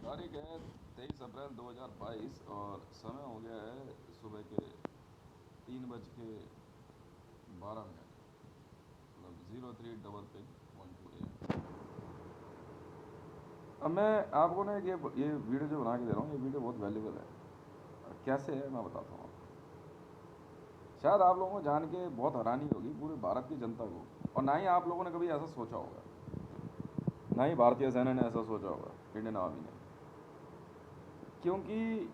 तारीख है 23 अप्रैल 2022 और समय हो गया है सुबह के 3:12 मतलब 03:12 अब मैं आपको ना ये वीडियो जो बना के दे रहा हूँ, ये वीडियो बहुत वैल्यूबल है। कैसे है मैं बताता हूँ आपको। शायद आप लोगों को जान के बहुत हैरानी होगी पूरे भारत की जनता को, और ना ही आप लोगों ने कभी ऐसा सोचा होगा, ना ही भारतीय सेना ने ऐसा सोचा होगा, इंडियन आर्मी ने। क्योंकि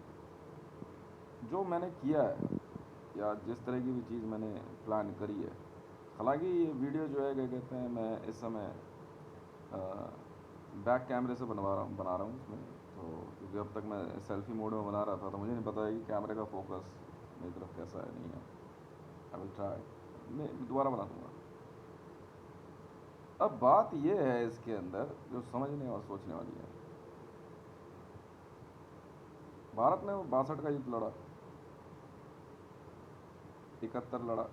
जो मैंने किया है या जिस तरह की भी चीज़ मैंने प्लान करी है, हालांकि ये वीडियो जो है क्या कहते हैं, मैं इस समय बैक कैमरे से बना रहा हूँ इसमें। तो क्योंकि अब तक मैं सेल्फी मोड में बना रहा था, तो मुझे नहीं पता है कि कैमरे का फोकस मेरी तरफ कैसा है, नहीं है। आई विल ट्राई, मैं दोबारा बना दूँगा। अब बात ये है इसके अंदर जो समझने और सोचने वाली है। भारत ने 62 का युद्ध लड़ा, 71 लड़ा,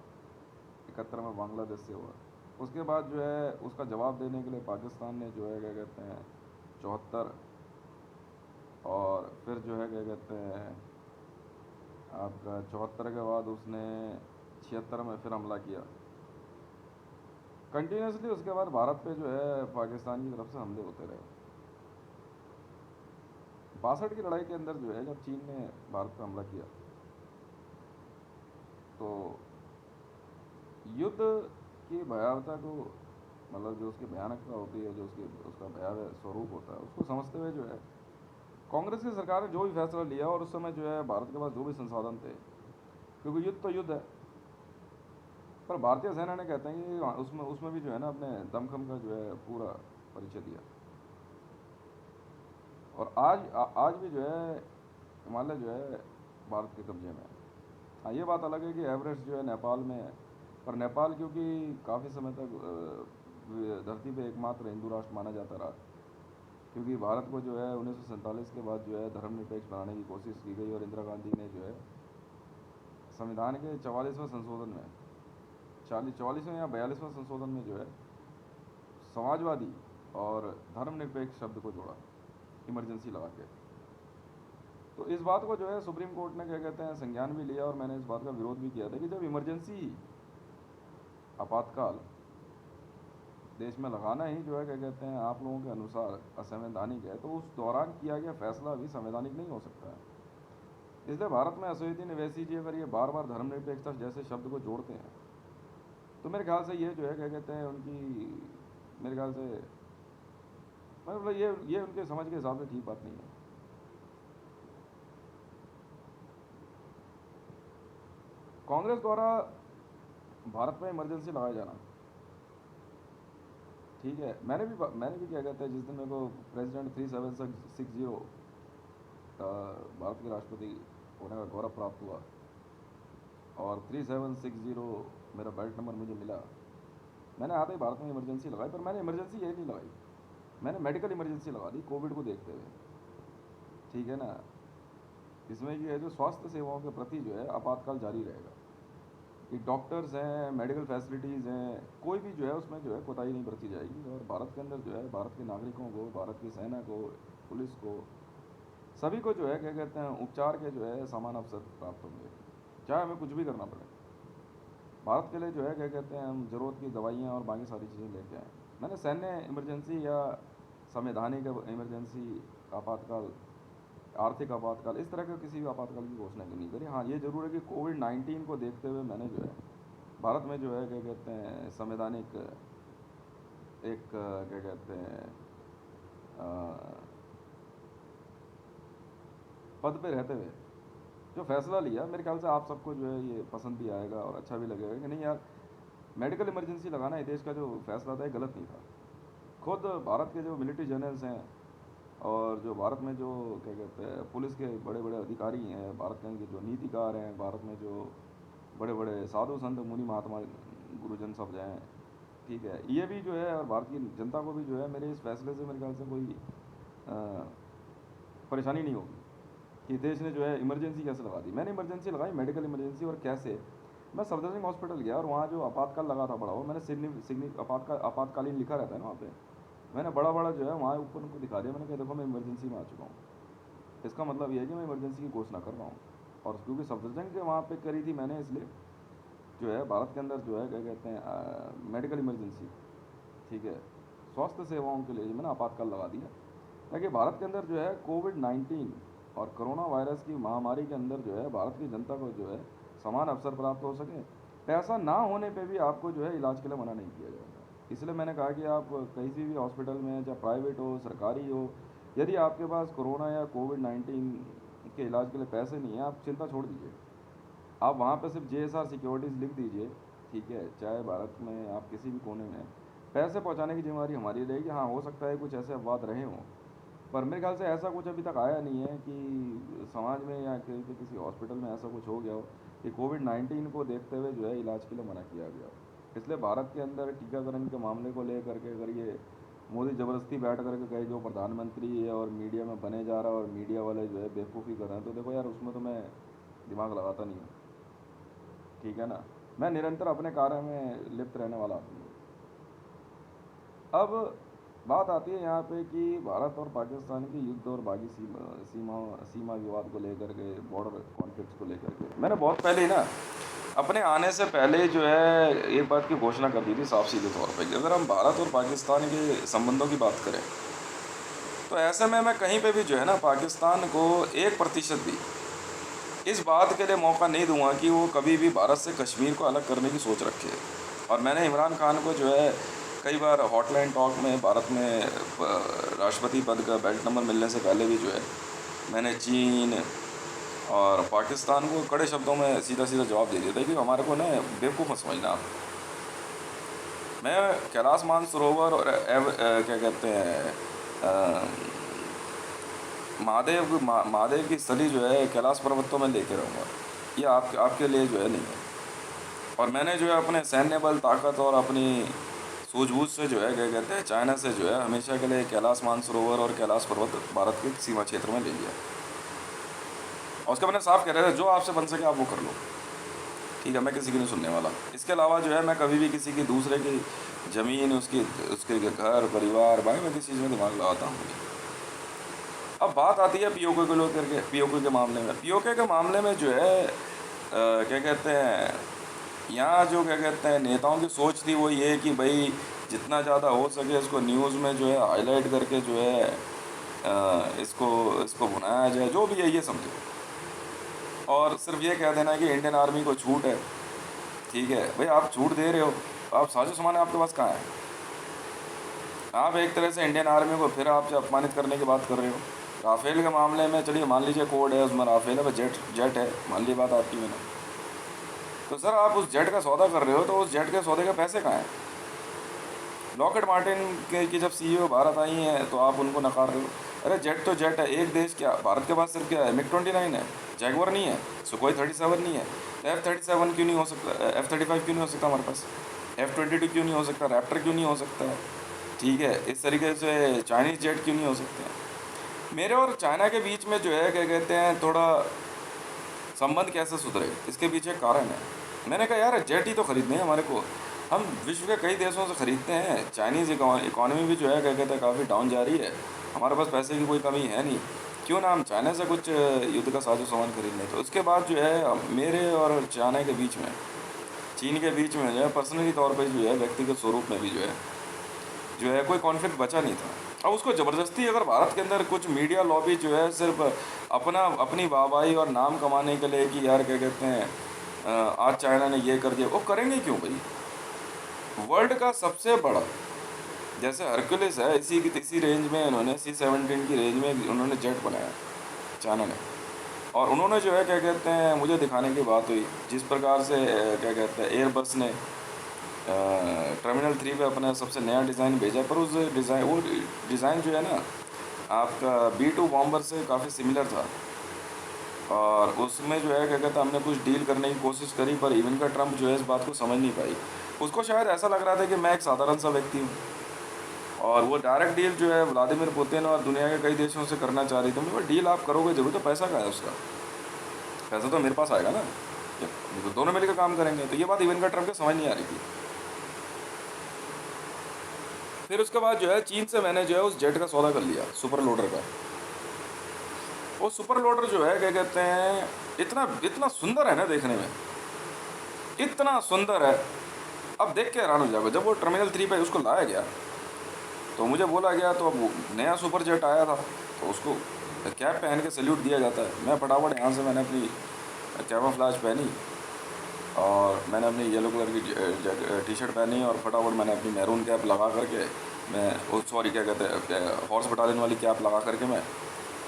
71 में बांग्लादेश से हुआ। उसके बाद जो है उसका जवाब देने के लिए पाकिस्तान ने जो है क्या कहते हैं 74, और फिर जो है क्या कहते हैं आपका 74 के बाद उसने 76 में फिर हमला किया कंटिन्यूसली। उसके बाद भारत पे जो है पाकिस्तान की तरफ से हमले होते रहे। 62 की लड़ाई के अंदर जो है जब चीन ने भारत पर हमला किया, तो युद्ध की भयावहता को, मतलब जो उसकी भयानकता होती है, जो उसका भयावह स्वरूप होता है, उसको समझते हुए जो है कांग्रेस की सरकार ने जो भी फैसला लिया, और उस समय जो है भारत के पास जो भी संसाधन थे, क्योंकि युद्ध तो युद्ध है, पर भारतीय सेना ने कहते हैं कि उसमें उसमें भी जो है ना अपने दमखम का जो है पूरा परिचय दिया। और आज भी जो है हिमालय जो है भारत के कब्जे में है। हाँ, ये बात अलग है कि एवरेस्ट जो है नेपाल में है, पर नेपाल क्योंकि काफ़ी समय तक धरती पे एकमात्र हिंदू राष्ट्र माना जाता रहा, क्योंकि भारत को जो है 1947 के बाद जो है धर्मनिरपेक्ष बनाने की कोशिश की गई, और इंदिरा गांधी ने जो है संविधान के 44वें संशोधन में, 44वें या 42वें संशोधन में जो है समाजवादी और धर्मनिरपेक्ष शब्द को जोड़ा, इमरजेंसी लगा के। तो इस बात को जो है सुप्रीम कोर्ट ने क्या कहते हैं संज्ञान भी लिया, और मैंने इस बात का विरोध भी किया था कि जब इमरजेंसी आपातकाल देश में लगाना ही जो है क्या कहते हैं आप लोगों के अनुसार असंवैधानिक है, तो उस दौरान किया गया फैसला भी संवैधानिक नहीं हो सकता है। इसलिए भारत में असुद्दीन ओवैसी जी अगर ये बार बार धर्मनिरपेक्षता जैसे शब्द को जोड़ते हैं, तो मेरे ख्याल से ये जो है क्या कहते हैं उनकी, मेरे ख्याल से मतलब ये उनके समझ के हिसाब से ठीक बात नहीं है। कांग्रेस द्वारा भारत में इमरजेंसी लगाया जाना ठीक है। मैंने भी क्या कहते हैं, जिस दिन मेरे को प्रेसिडेंट 3760 भारत के राष्ट्रपति होने का गौरव प्राप्त हुआ, और 3760 मेरा बेल्ट नंबर मुझे मिला, मैंने आते ही भारत में इमरजेंसी लगाई। पर मैंने इमरजेंसी ये नहीं लगाई, मैंने मेडिकल इमरजेंसी लगा दी कोविड को देखते हुए, ठीक है ना। इसमें ये है जो स्वास्थ्य सेवाओं के प्रति जो है आपातकाल जारी रहेगा, कि डॉक्टर्स हैं, मेडिकल फैसिलिटीज़ हैं, कोई भी जो है उसमें जो है कोताही नहीं बरती जाएगी, और भारत के अंदर जो है भारत के नागरिकों को, भारत की सेना को, पुलिस को, सभी को जो है क्या कहते हैं उपचार के जो है समान अवसर प्राप्त होंगे, चाहे हमें कुछ भी करना पड़े। भारत के लिए जो है क्या कहते हैं हम ज़रूरत की दवाइयाँ और बाकी सारी चीज़ें लेके आएँ। मैंने सैन्य इमरजेंसी या संवैधानिक इमरजेंसी, आपातकाल, आर्थिक आपातकाल, इस तरह के किसी भी आपातकाल की घोषणा क्यों नहीं करी। हाँ, ये ज़रूर है कि कोविड-19 को देखते हुए मैंने जो है भारत में जो है क्या कहते हैं संवैधानिक एक क्या कहते हैं पद पे रहते हुए जो फैसला लिया, मेरे ख्याल से आप सबको जो है ये पसंद भी आएगा और अच्छा भी लगेगा कि नहीं यार, मेडिकल इमरजेंसी लगाना ये देश का जो फैसला था ये गलत नहीं था। खुद भारत के जो मिलिट्री जनरल्स हैं, और जो भारत में जो क्या कहते हैं पुलिस के बड़े बड़े अधिकारी हैं, भारत के जो नीतिकार हैं, भारत में जो बड़े बड़े साधु संत मुनि महात्मा गुरुजन सब हैं, ठीक है, ये भी जो है, और भारत की जनता को भी जो है मेरे इस फैसले से मेरे ख्याल से कोई परेशानी नहीं होगी कि देश ने जो है इमरजेंसी कैसे लगा दी। मैंने इमरजेंसी लगाई, मेडिकल इमरजेंसी, और कैसे, मैं सफदरजंग हॉस्पिटल गया, और वहाँ जो आपातकाल लगा था बड़ा, वो मैंने सिग्नी आपातकालीन लिखा रहता है ना वहाँ पे, मैंने बड़ा बड़ा जो है वहाँ ऊपर उनको दिखा दिया, मैंने कहा देखो मैं इमरजेंसी में आ चुका हूँ। इसका मतलब ये है कि मैं इमरजेंसी की घोषणा कर रहा हूँ। और क्योंकि सफदरजंग के वहाँ पे करी थी मैंने, इसलिए जो है भारत के अंदर जो है क्या कहते हैं मेडिकल इमरजेंसी, ठीक है, स्वास्थ्य सेवाओं के लिए मैंने आपातकाल लगा दिया, ताकि भारत के अंदर जो है कोविड-19 और कोरोना वायरस की महामारी के अंदर जो है भारत की जनता को जो है समान अवसर प्राप्त हो सके। पैसा ना होने पे भी आपको जो है इलाज के लिए मना नहीं किया जाएगा। इसलिए मैंने कहा कि आप किसी भी हॉस्पिटल में, चाहे प्राइवेट हो सरकारी हो, यदि आपके पास कोरोना या कोविड-19 के इलाज के लिए पैसे नहीं हैं, आप चिंता छोड़ दीजिए। आप वहाँ पे सिर्फ JSR सिक्योरिटीज़ लिख दीजिए, ठीक है, चाहे भारत में आप किसी भी कोने में, पैसे पहुँचाने की जिम्मेदारी हमारी रहेगी। हाँ, हो सकता है कुछ ऐसे अपवाद रहे हों, पर मेरे ख्याल से ऐसा कुछ अभी तक आया नहीं है कि समाज में या कहीं पे किसी हॉस्पिटल में ऐसा कुछ हो गया हो कि कोविड-19 को देखते हुए जो है इलाज के लिए मना किया गया हो। इसलिए भारत के अंदर टीकाकरण के मामले को लेकर के अगर ये मोदी ज़बरदस्ती बैठ करके कहे जो प्रधानमंत्री है और मीडिया में बने जा रहा है और मीडिया वाले जो है बेवकूफ़ी कर रहे हैं, तो देखो यार उसमें तो मैं दिमाग लगाता नहीं हूँ, ठीक है ना। मैं निरंतर अपने कार्य में लिप्त रहने वाला आदमी हूँ। अब बात आती है यहाँ पे कि भारत और पाकिस्तान के युद्ध और बाकी सीमा विवाद को लेकर के, बॉर्डर कॉन्फ्लिक्ट्स को लेकर के मैंने बहुत पहले ही ना अपने आने से पहले जो है एक बात की घोषणा कर दी थी साफ सीधे तौर पे कि अगर हम भारत और पाकिस्तान के संबंधों की बात करें, तो ऐसे में मैं कहीं पे भी जो है ना पाकिस्तान को 1% भी इस बात के लिए मौका नहीं दूंगा कि वो कभी भी भारत से कश्मीर को अलग करने की सोच रखे। और मैंने इमरान खान को जो है कई बार हॉटलाइन टॉक में भारत में राष्ट्रपति पद का बेल्ट नंबर मिलने से पहले भी जो है मैंने चीन और पाकिस्तान को कड़े शब्दों में सीधा सीधा जवाब दे दिया था कि हमारे को ना बेवकूफ़ मत समझना आप। मैं कैलाश मानसरोवर और क्या कहते हैं महादेव की स्थली जो है कैलाश पर्वतों में लेके रहूँगा, ये आपके लिए जो है नहीं है। और मैंने जो है अपने सैन्य बल ताकत और अपनी सूझबूझ से जो है क्या कहते हैं चाइना से जो है हमेशा के लिए कैलाश मानसरोवर और कैलाश पर्वत भारत के सीमा क्षेत्र में ले लिया। और उसके मैंने साफ कह रहे थे जो आपसे बन सके आप वो कर लो, ठीक है, मैं किसी की नहीं सुनने वाला। इसके अलावा जो है मैं कभी भी किसी की दूसरे की ज़मीन, उसके घर परिवार, भाई मैं किसी चीज़ में दिमाग लगाता हूँ। अब बात आती है पीओके को लेकर के, पीओके के मामले में। पीओके के मामले में जो है क्या कहते हैं यहाँ जो क्या कहते हैं नेताओं की सोच थी वो ये कि भाई जितना ज़्यादा हो सके इसको न्यूज़ में जो है हाईलाइट करके जो है इसको भुनाया जाए, जो भी है ये समझो। और सिर्फ ये कह देना कि इंडियन आर्मी को छूट है, ठीक है भाई, आप छूट दे रहे हो, आप साजो सामान आपके पास कहाँ है? आप एक तरह से इंडियन आर्मी को फिर आप अपमानित करने की बात कर रहे हो। राफेल के मामले में चलिए मान लीजिए कोड है उसमें, राफेल है, जेट है, मान ली बात आपकी मैंने, तो सर आप उस जेट का सौदा कर रहे हो तो उस जेट के सौदे के पैसे कहाँ हैं? लॉकहीड मार्टिन की जब CEO भारत आई हैं तो आप उनको नकार रहे हो। अरे जेट तो जेट है, एक देश क्या, भारत के पास सिर्फ क्या है, MiG-29 है, जैगुआर नहीं है, सुखोई 37 नहीं है, F-37 क्यों नहीं हो सकता, F-35 क्यों नहीं हो सकता हमारे पास, F-22 क्यों नहीं हो सकता, रैप्टर क्यों नहीं हो सकता है, ठीक है, इस तरीके से चाइनीज़ जेट क्यों नहीं हो सकते हैं। मेरे और चाइना के बीच में जो है क्या कहते हैं थोड़ा संबंध कैसे सुधरे, इसके पीछे कारण है। मैंने कहा यार जेट ही तो ख़रीदने हैं हमारे को, हम विश्व के कई देशों से ख़रीदते हैं, चाइनीज़ इकॉनमी भी जो है क्या कहते हैं काफ़ी डाउन जा रही है, हमारे पास पैसे की कोई कमी है नहीं, क्यों ना हम चाइना से कुछ युद्ध का साजो सामान खरीद लें। तो उसके बाद जो है मेरे और चाइना के बीच में, चीन के बीच में जो है पर्सनली तौर पर जो है व्यक्तिगत स्वरूप में भी जो है कोई कॉन्फ्लिक्ट बचा नहीं था। अब उसको ज़बरदस्ती अगर भारत के अंदर कुछ मीडिया लॉबी जो है सिर्फ अपनी वाहवाही और नाम कमाने के लिए कि यार क्या कहते हैं आज चाइना ने ये कर दिया, वो करेंगे क्यों भाई? वर्ल्ड का सबसे बड़ा जैसे हरकुलिस है, इसी रेंज में उन्होंने C-17 की रेंज में उन्होंने जेट बनाया चाइना ने, और उन्होंने जो है क्या कहते हैं मुझे दिखाने की बात हुई जिस प्रकार से क्या कहते हैं एयरबस ने टर्मिनल 3 पे अपना सबसे नया डिज़ाइन भेजा, पर वो डिज़ाइन जो है ना आपका B-2 बॉम्बर से काफ़ी सिमिलर था, और उसमें जो है क्या कहते हैं हमने कुछ डील करने की कोशिश करी, पर इवेंका ट्रंप जो है इस बात को समझ नहीं पाई। उसको शायद ऐसा लग रहा था कि मैं एक साधारण सा व्यक्ति हूँ, और वो डायरेक्ट डील जो है व्लादिमीर पुतिन और दुनिया के कई देशों से करना चाह रही थी। मैं डील आप करोगे जरूर, तो पैसा कहाँ है उसका, पैसा तो मेरे पास आएगा ना, तो दोनों मिलकर काम करेंगे। तो ये बात इवेंका ट्रंप को समझ नहीं आ रही थी। फिर उसके बाद जो है चीन से मैंने जो है उस जेट का सौदा कर लिया, सुपर लोडर का, वो सुपर लोडर जो है क्या कहते हैं, इतना इतना सुंदर है ना देखने में, इतना सुंदर है। अब देख के हैरान हो जाएगा। जब वो टर्मिनल 3 पे उसको लाया गया तो मुझे बोला गया, तो अब वो नया सुपर जेट आया था तो उसको कैप पहन के सैल्यूट दिया जाता है। मैं फटाफट यहाँ से मैंने अपनी कैमोफ्लेज पहनी और मैंने अपनी येलो कलर की टी शर्ट पहनी और फटाफट मैंने अपनी मैरून कैप लगा करके मैं सॉरी क्या कहते हैं हॉर्स बटालियन वाली कैप लगा करके मैं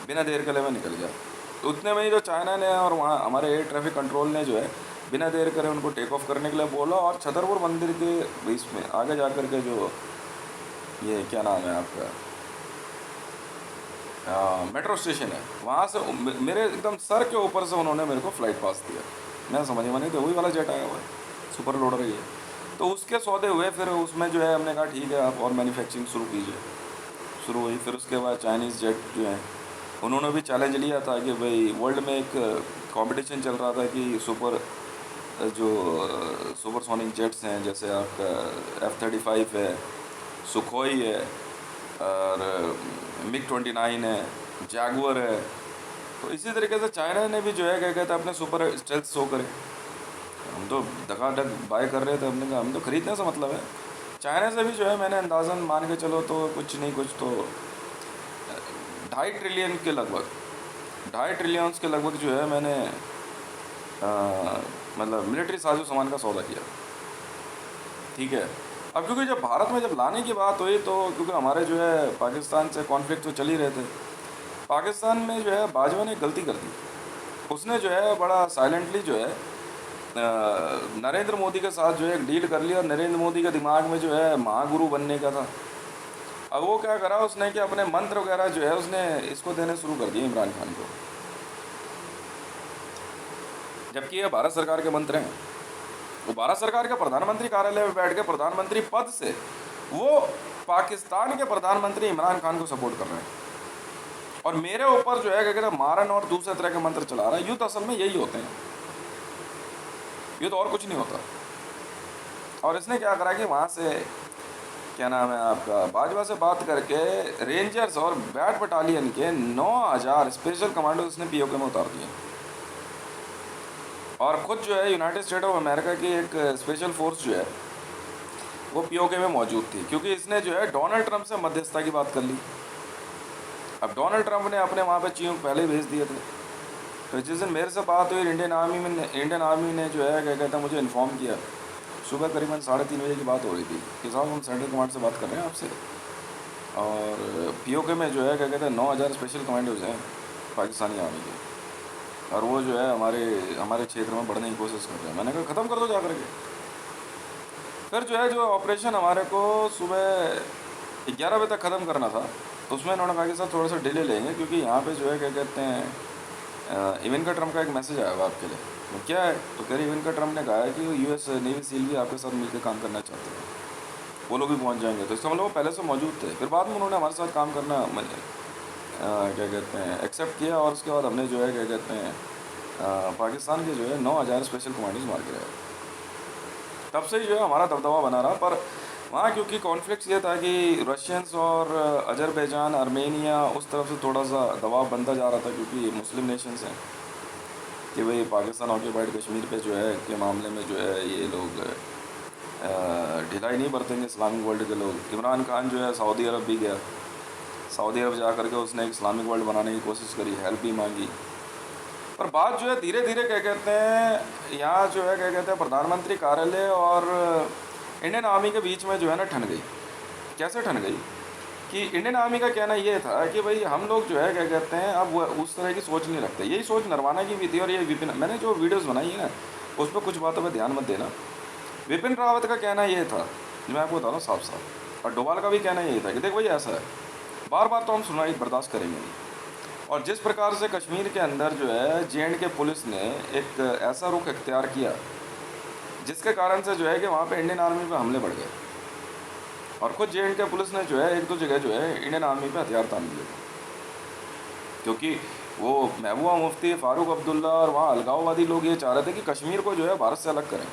बिना देर के लिए मैं निकल गया। तो उतने में ही जो चाइना ने और वहाँ हमारे एयर ट्रैफिक कंट्रोल ने जो है बिना देर करे उनको टेक ऑफ करने के लिए बोला, और छतरपुर मंदिर के बीच में आगे जा कर के जो ये क्या नाम है आपका मेट्रो स्टेशन है, वहाँ से मेरे एकदम सर के ऊपर से उन्होंने मेरे को फ़्लाइट पास दिया। मैं समझ में नहीं था, वही वाला जेट आया हुआ है, सुपर लोडर ही है। तो उसके सौदे हुए, फिर उसमें जो है हमने कहा ठीक है आप और मैन्युफैक्चरिंग शुरू कीजिए। शुरू हुई। फिर उसके बाद चाइनीज़ जेट जो हैं उन्होंने भी चैलेंज लिया था कि भाई वर्ल्ड में एक कंपटीशन चल रहा था कि जो सुपरसोनिक जेट्स हैं, जैसे आपका F-35 है, सुखोई है और MiG-29 है, जैगुआर है। तो इसी तरीके से चाइना ने भी जो है क्या कहते हैं अपने सुपर स्टेल्थ शो करे। हम तो धकाधक बाय कर रहे थे, हमने कहा हम तो ख़रीदने से मतलब है। चाइना से भी जो है मैंने अंदाज़न मान के चलो तो कुछ नहीं कुछ तो 2.5 ट्रिलियन के लगभग 2.5 ट्रिलियंस के लगभग जो है मैंने मतलब मिलिट्री साजो सामान का सौदा किया। ठीक है। अब क्योंकि जब भारत में जब लाने की बात हुई तो क्योंकि हमारे जो है पाकिस्तान से कॉन्फ्लिक्ट तो चल ही रहे थे, पाकिस्तान में जो है बाजवा ने गलती कर दी। उसने जो है बड़ा साइलेंटली जो है नरेंद्र मोदी के साथ जो है एक डील कर लिया, और नरेंद्र मोदी के दिमाग में जो है महागुरु बनने का था। अब वो क्या करा उसने कि अपने मंत्र वगैरह जो है उसने इसको देने शुरू कर दिए इमरान खान को, जबकि ये भारत सरकार के मंत्र हैं। वो भारत सरकार के प्रधानमंत्री कार्यालय में बैठ के प्रधानमंत्री पद से वो पाकिस्तान के प्रधानमंत्री इमरान खान को सपोर्ट कर रहे हैं, और मेरे ऊपर जो है क्या कहते हैं मारन और दूसरे तरह के मंत्र चला रहा है। युद्ध असल में यही होते हैं, युद्ध और कुछ नहीं होता। और इसने क्या करा कि वहाँ से क्या नाम है आपका बाजवा से बात करके रेंजर्स और बैट बटालियन के 9,000 स्पेशल कमांडो इसने पीओके में उतार दिए, और ख़ुद जो है यूनाइटेड स्टेट ऑफ अमेरिका की एक स्पेशल फोर्स जो है वो पीओके में मौजूद थी, क्योंकि इसने जो है डोनाल्ड ट्रंप से मध्यस्थता की बात कर ली। अब डोनाल्ड ट्रंप ने अपने वहाँ पे चीफ पहले ही भेज दिए थे। तो जिस दिन मेरे से बात हुई इंडियन आर्मी ने जो है क्या कहते हैं मुझे इन्फॉर्म किया, सुबह करीबन 3:30 बजे की बात हो रही थी कि साहब हम सेंट्रल कमांड से बात कर रहे हैं आपसे, और पीओके में जो है क्या कहते हैं 9,000 स्पेशल कमांडोज हैं पाकिस्तानी आर्मी के, और वो जो है हमारे क्षेत्र में बढ़ने की कोशिश कर रहे हैं। मैंने कहा ख़त्म कर दो जा करके। फिर जो है जो ऑपरेशन हमारे को सुबह 11 बजे तक ख़त्म करना था, तो उसमें उन्होंने कहा कि सर थोड़ा सा डिले लेंगे, क्योंकि यहाँ पे जो है क्या कहते हैं इवेंका ट्रम्प का एक मैसेज आया हुआ आपके लिए। तो क्या है, तो कह रही इवेंका ट्रम्प ने कहा है कि यूएस नेवी सील भी आपके साथ मिलकर काम करना चाहते हैं, वो लोग भी पहुँच जाएंगे। तो इसका मतलब वो पहले से मौजूद थे। फिर बाद में उन्होंने हमारे साथ काम करना क्या कहते हैं एक्सेप्ट किया, और उसके बाद हमने जो है क्या कहते हैं पाकिस्तान के जो है 9,000 स्पेशल कमांडोज मार के रहे। तब से ही जो है हमारा दबदबा बना रहा। पर वहाँ क्योंकि कॉन्फ्लिक्ट ये था कि रशियंस और अजरबैजान आर्मेनिया उस तरफ से थोड़ा सा दबाव बनता जा रहा था, क्योंकि मुस्लिम नेशंस हैं कि भाई पाकिस्तान ऑक्यूपाइड कश्मीर पे जो है के मामले में जो है ये लोग ढिलाई नहीं बरतेंगे इस्लामिक वर्ल्ड के लोग। इमरान खान जो है सऊदी अरब भी गया, सऊदी अरब जा कर के उसने एक इस्लामिक वर्ल्ड बनाने की कोशिश करी, हेल्प भी मांगी। पर बात जो है धीरे धीरे क्या कहते हैं यहाँ जो है क्या कहते हैं प्रधानमंत्री कार्यालय और इंडियन आर्मी के बीच में जो है ना ठन गई। कैसे ठन गई कि इंडियन आर्मी का कहना ये था कि भाई हम लोग जो है क्या कहते हैं अब उस तरह की सोच नहीं रखते। यही सोच नरवाना की भी थी, और ये विपिन, मैंने जो वीडियोस बनाई है ना उस पर कुछ बातों पर ध्यान मत देना। विपिन रावत का कहना ये था, मैं आपको बता रहा हूँ साफ साफ, और डोभाल का भी कहना यही था कि देख भाई ऐसा है, बार बार तो हम सुनाई बर्दाश्त करेंगे नहीं। और जिस प्रकार से कश्मीर के अंदर जो है JNK पुलिस ने एक ऐसा रुख इख्तियार किया जिसके कारण से जो है कि वहाँ पे इंडियन आर्मी पे हमले बढ़ गए, और खुद JNK पुलिस ने जो है एक दो जगह जो है इंडियन आर्मी पे हथियार तान दिए, क्योंकि वो महबूबा मुफ्ती, फ़ारूक अब्दुल्ला और वहाँ अलगाववादी लोग ये चाह रहे थे कि कश्मीर को जो है भारत से अलग करें।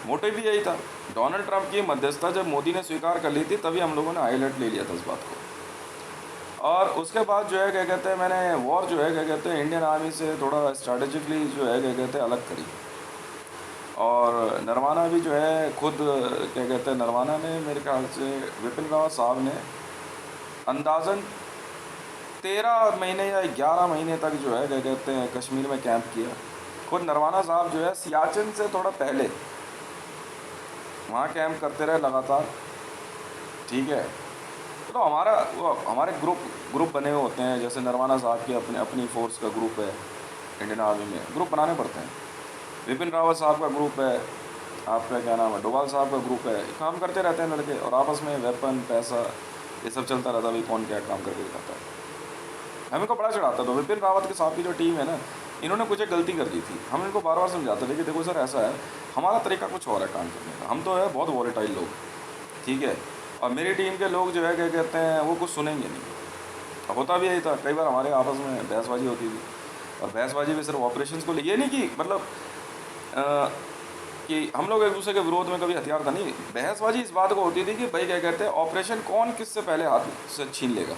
मोटिव भी यही था। डोनाल्ड ट्रंप की मध्यस्थता जब मोदी ने स्वीकार कर ली थी तभी हम लोगों ने हाईलाइट ले लिया था इस बात को। और उसके बाद जो है क्या कहते हैं, मैंने वॉर जो है क्या कहते हैं इंडियन आर्मी से थोड़ा स्ट्रैटेजिकली जो है क्या कहते हैं अलग करी। और नरवाना भी जो है खुद क्या कहते हैं, नरवाना ने मेरे ख्याल से विपिन रावत साहब ने अंदाज़न 13 महीने या 11 महीने तक जो है क्या कहते हैं कश्मीर में कैंप किया। खुद नरवाना साहब जो है सियाचिन से थोड़ा पहले वहाँ कैंप करते रहे लगातार। ठीक है, तो हमारा वो हमारे ग्रुप बने हुए होते हैं, जैसे नरवाना साहब की अपनी फ़ोर्स का ग्रुप है इंडियन आर्मी में, ग्रुप बनाने पड़ते हैं। विपिन रावत साहब का ग्रुप है, आपका क्या नाम है, डोभाल साहब का ग्रुप है। काम करते रहते हैं लड़के और आपस में वेपन पैसा ये सब चलता रहता है, भाई कौन क्या काम करके दिखाता है। हमें को बड़ा चढ़ाता था। विपिन रावत के साथ की जो टीम है ना, इन्होंने कुछ एक गलती कर दी थी। हम इनको बार बार समझाते थे कि देखो सर ऐसा है, हमारा तरीका कुछ और है काम करने का, हम तो है बहुत वॉलेटाइल लोग, ठीक है, और मेरी टीम के लोग जो है क्या कहते हैं वो कुछ सुनेंगे नहीं। होता भी यही था, कई बार हमारे आपस में बहसबाजी होती थी, और बहसबाजी भी सिर्फ ऑपरेशंस को ये नहीं कि मतलब कि हम लोग एक दूसरे के विरोध में कभी हथियार था नहीं। बहसबाजी इस बात को होती थी कि भाई क्या कहते हैं ऑपरेशन कौन किससे पहले हाथ से छीन लेगा।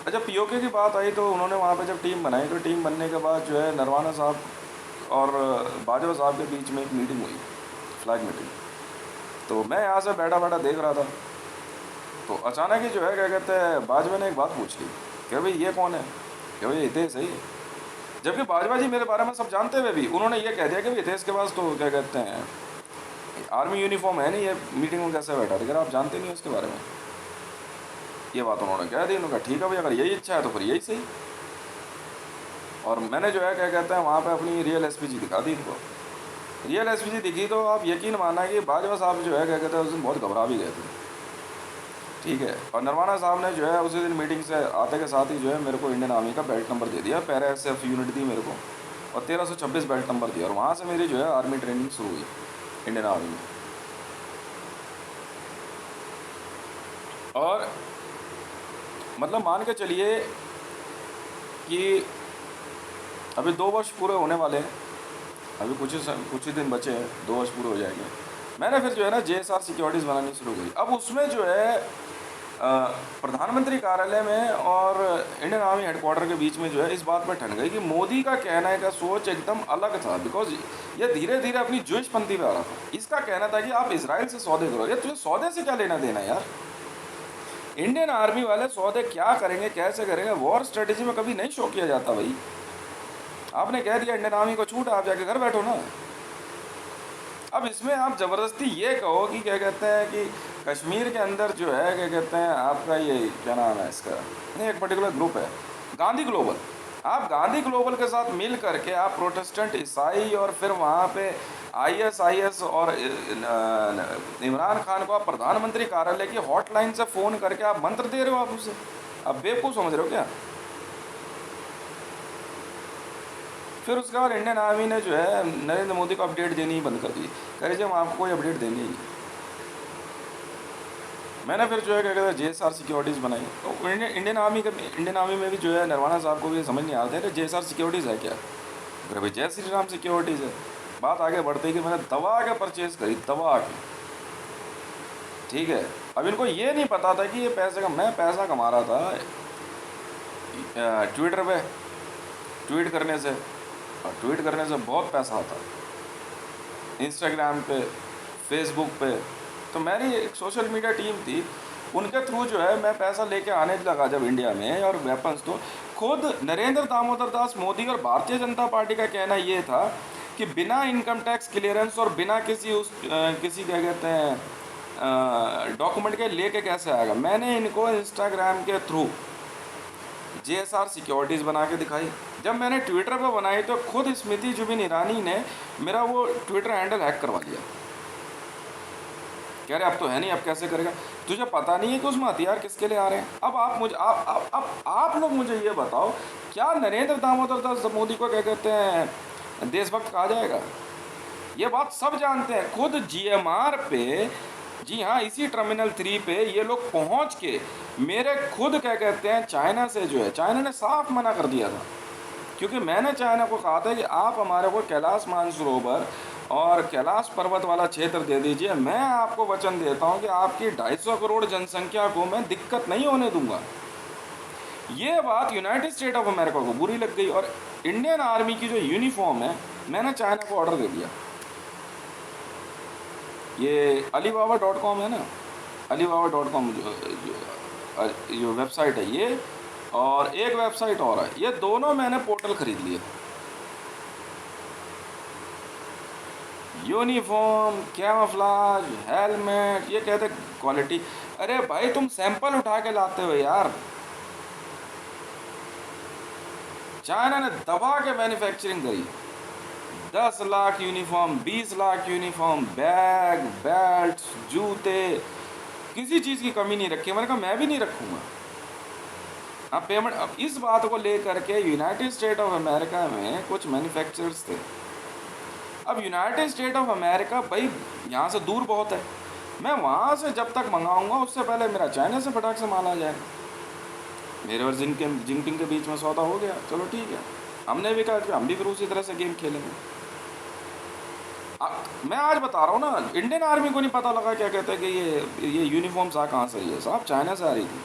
जब पीओके की बात आई तो उन्होंने वहाँ पे जब टीम बनाई, तो टीम बनने के बाद जो है नरवाना साहब और बाजवा साहब के बीच में एक मीटिंग हुई, फ्लैग मीटिंग। तो मैं यहाँ से बैठा बैठा देख रहा था, तो अचानक ही जो है क्या कहते हैं बाजवा ने एक बात पूछ ली कि भाई ये कौन है, कि भाई हितेश है। जबकि बाजवा जी मेरे बारे में सब जानते हुए भी उन्होंने ये कह दिया कि भाई हितेश के पास तो क्या कहते हैं आर्मी यूनिफॉर्म है नहीं, ये मीटिंग में कैसे बैठा था, अगर आप जानते नहीं उसके बारे में। ये बात उन्होंने कह दी। उन्होंने कहा ठीक है भाई, अगर यही इच्छा है तो फिर यही सही। और मैंने जो है क्या कहते हैं वहाँ पे अपनी रियल एसपीजी दिखा दी इनको। रियल एसपीजी दिखी तो आप यकीन माना कि बाजवा साहब जो है क्या कहते हैं उस दिन बहुत घबरा भी गए थे। ठीक है, और नरवाना साहब ने जो है उसी दिन मीटिंग से आते के साथ ही जो है मेरे को इंडियन आर्मी का बेल्ट नंबर दे दिया, पैरा एसएफ यूनिट दी मेरे को, और 1326 बेल्ट नंबर दिया। और वहाँ से मेरी जो है आर्मी ट्रेनिंग शुरू हुई इंडियन आर्मी में। और मतलब मान के चलिए कि अभी 2 वर्ष पूरे होने वाले हैं, अभी कुछ ही दिन बचे हैं, 2 वर्ष पूरे हो जाएंगे। मैंने फिर जो है ना JSR सिक्योरिटीज़ बनानी शुरू करी। अब उसमें जो है प्रधानमंत्री कार्यालय में और इंडियन आर्मी हेडक्वार्टर के बीच में जो है इस बात पर ठन गई कि मोदी का कहना का सोच एकदम अलग था, बिकॉज ये धीरे धीरे अपनी ज्यूइशपंथी पे आ रहा था। इसका कहना था कि आप इसराइल से सौदे करो। यार तुझे सौदे से क्या लेना देना यार, इंडियन आर्मी वाले सौदे क्या करेंगे कैसे करेंगे, वॉर स्ट्रेटेजी में कभी नहीं शो किया जाता भाई। आपने कह दिया इंडियन आर्मी को छूट, आप जाके घर बैठो ना। अब इसमें आप ज़बरदस्ती ये कहो कि क्या कहते हैं कि कश्मीर के अंदर जो है क्या कहते हैं आपका ये क्या नाम है इसका, नहीं एक पर्टिकुलर ग्रुप है गांधी ग्लोबल, आप गांधी ग्लोबल के साथ मिल करके आप प्रोटेस्टेंट ईसाई और फिर वहाँ पे ISIS और इमरान खान को आप प्रधानमंत्री कार्यालय की हॉटलाइन से फ़ोन करके आप मंत्र दे रहे हो। आप उसे आप बेवकूफ़ समझ रहे हो क्या। फिर उसके बाद इंडियन आर्मी ने जो है नरेंद्र मोदी को अपडेट देनी ही बंद कर दी, कह रहे हम आपको कोई अपडेट देंगे ही। मैंने फिर जो है क्या कहते हैं JSR सिक्योरिटीज़ बनाई। तो इंडियन आर्मी में भी जो है नरवाना साहब को भी समझ नहीं आता है कि JSR सिक्योरिटीज़ है क्या। अरे भाई जय श्री राम सिक्योरिटीज़ है। बात आगे बढ़ते कि मैंने दवा के परचेज़ करी, दवा के, ठीक है। अब इनको ये नहीं पता था कि ये पैसे का मैं पैसा कमा रहा था ट्विटर पे ट्वीट करने से, और ट्वीट करने से बहुत पैसा आता, इंस्टाग्राम पे फेसबुक पे। तो मेरी एक सोशल मीडिया टीम थी, उनके थ्रू जो है मैं पैसा लेके आने लगा जब इंडिया में, और वेपन्स तो खुद नरेंद्र दामोदर दास मोदी और भारतीय जनता पार्टी का कहना ये था कि बिना इनकम टैक्स क्लियरेंस और बिना किसी क्या कहते हैं डॉक्यूमेंट के लेके कैसे आएगा। मैंने इनको इंस्टाग्राम के थ्रू JSR सिक्योरिटीज़ बना के दिखाई। जब मैंने ट्विटर पर बनाई तो खुद स्मृति जुबिन ईरानी ने मेरा वो ट्विटर हैंडल हैक करवा दिया। कह रहे अब तो है नहीं, अब कैसे करेगा, तुझे पता नहीं है कि उसमें हथियार किसके लिए आ रहे हैं। अब आप लोग मुझे ये बताओ, क्या नरेंद्र दामोदर दास मोदी को क्या कहते हैं देशभक्त कहा जाएगा। ये बात सब जानते हैं। खुद GMR पे, जी हाँ इसी टर्मिनल 3 पे ये लोग पहुंच के मेरे खुद क्या कहते हैं चाइना से जो है, चाइना ने साफ मना कर दिया था, क्योंकि मैंने चाइना को कहा था कि आप हमारे को कैलाश मानसरोवर और कैलाश पर्वत वाला क्षेत्र दे दीजिए, मैं आपको वचन देता हूं कि आपकी 250 करोड़ जनसंख्या को मैं दिक्कत नहीं होने दूंगा। ये बात यूनाइटेड स्टेट ऑफ अमेरिका को बुरी लग गई और इंडियन आर्मी की जो यूनिफॉर्म है मैंने चाइना को ऑर्डर दे दिया। ये alibaba.com है ना, alibaba.com जो वेबसाइट है ये, और एक वेबसाइट और है, ये दोनों मैंने पोर्टल खरीद लिए। यूनिफॉर्म, कैमोफ्लेज, हेलमेट, ये कहते क्वालिटी। अरे भाई तुम सैंपल उठा के लाते हो यार। चाइना ने दबा के मैन्युफैक्चरिंग करी, 10 lakh uniform, 20 lakh uniform, bag, belt, जूते, किसी चीज़ की कमी नहीं रखी। मैंने कहा मैं भी नहीं रखूँगा। अब पेमेंट, अब इस बात को लेकर के यूनाइटेड स्टेट ऑफ अमेरिका में कुछ मैन्युफैक्चरर्स थे। अब यूनाइटेड स्टेट ऑफ अमेरिका भाई यहाँ से दूर बहुत है, मैं वहाँ से जब तक मंगाऊंगा उससे पहले मेरा चाइना से फटाक से माल आ जाएगा। मेरे और जिनपिंग के बीच में सौदा हो गया, चलो ठीक है। हमने भी कहा कि हम भी फिर उसी तरह से गेम खेलेंगे। मैं आज बता रहा हूँ ना, इंडियन आर्मी को नहीं पता लगा क्या कहते हैं कि ये यूनिफॉर्म्स आ कहाँ से रही है। साहब चाइना से आ रही थी।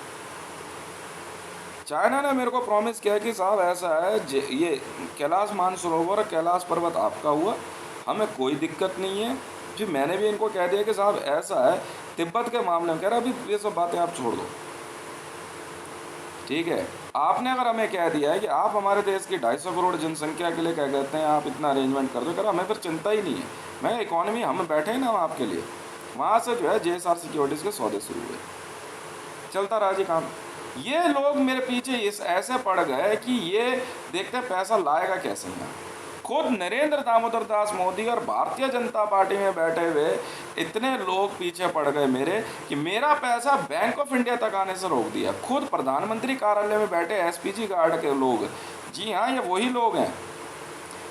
चाइना ने मेरे को प्रॉमिस किया कि साहब ऐसा है, ये कैलाश मानसरोवर, कैलाश पर्वत आपका हुआ, हमें कोई दिक्कत नहीं है। फिर मैंने भी इनको कह दिया कि साहब ऐसा है, तिब्बत के मामले में कह रहा अभी ये सब बातें आप छोड़ दो, ठीक है। आपने अगर हमें कह दिया है कि आप हमारे देश की 250 करोड़ जनसंख्या के लिए क्या कहते हैं आप इतना अरेंजमेंट कर दो, कह रहा हमें फिर चिंता ही नहीं है। मैं इकॉनमी, हम बैठे हैं ना आपके लिए। वहाँ से जो है JSR सिक्योरिटीज़ के सौदे शुरू हुए, चलता रहा जी काम। ये लोग मेरे पीछे इस ऐसे पड़ गए कि ये देखते हैं पैसा लाएगा कैसे यहाँ। खुद नरेंद्र दामोदर दास मोदी और भारतीय जनता पार्टी में बैठे हुए इतने लोग पीछे पड़ गए मेरे कि मेरा पैसा बैंक ऑफ इंडिया तक आने से रोक दिया। खुद प्रधानमंत्री कार्यालय में बैठे SPG गार्ड के लोग, जी हाँ ये वही लोग हैं।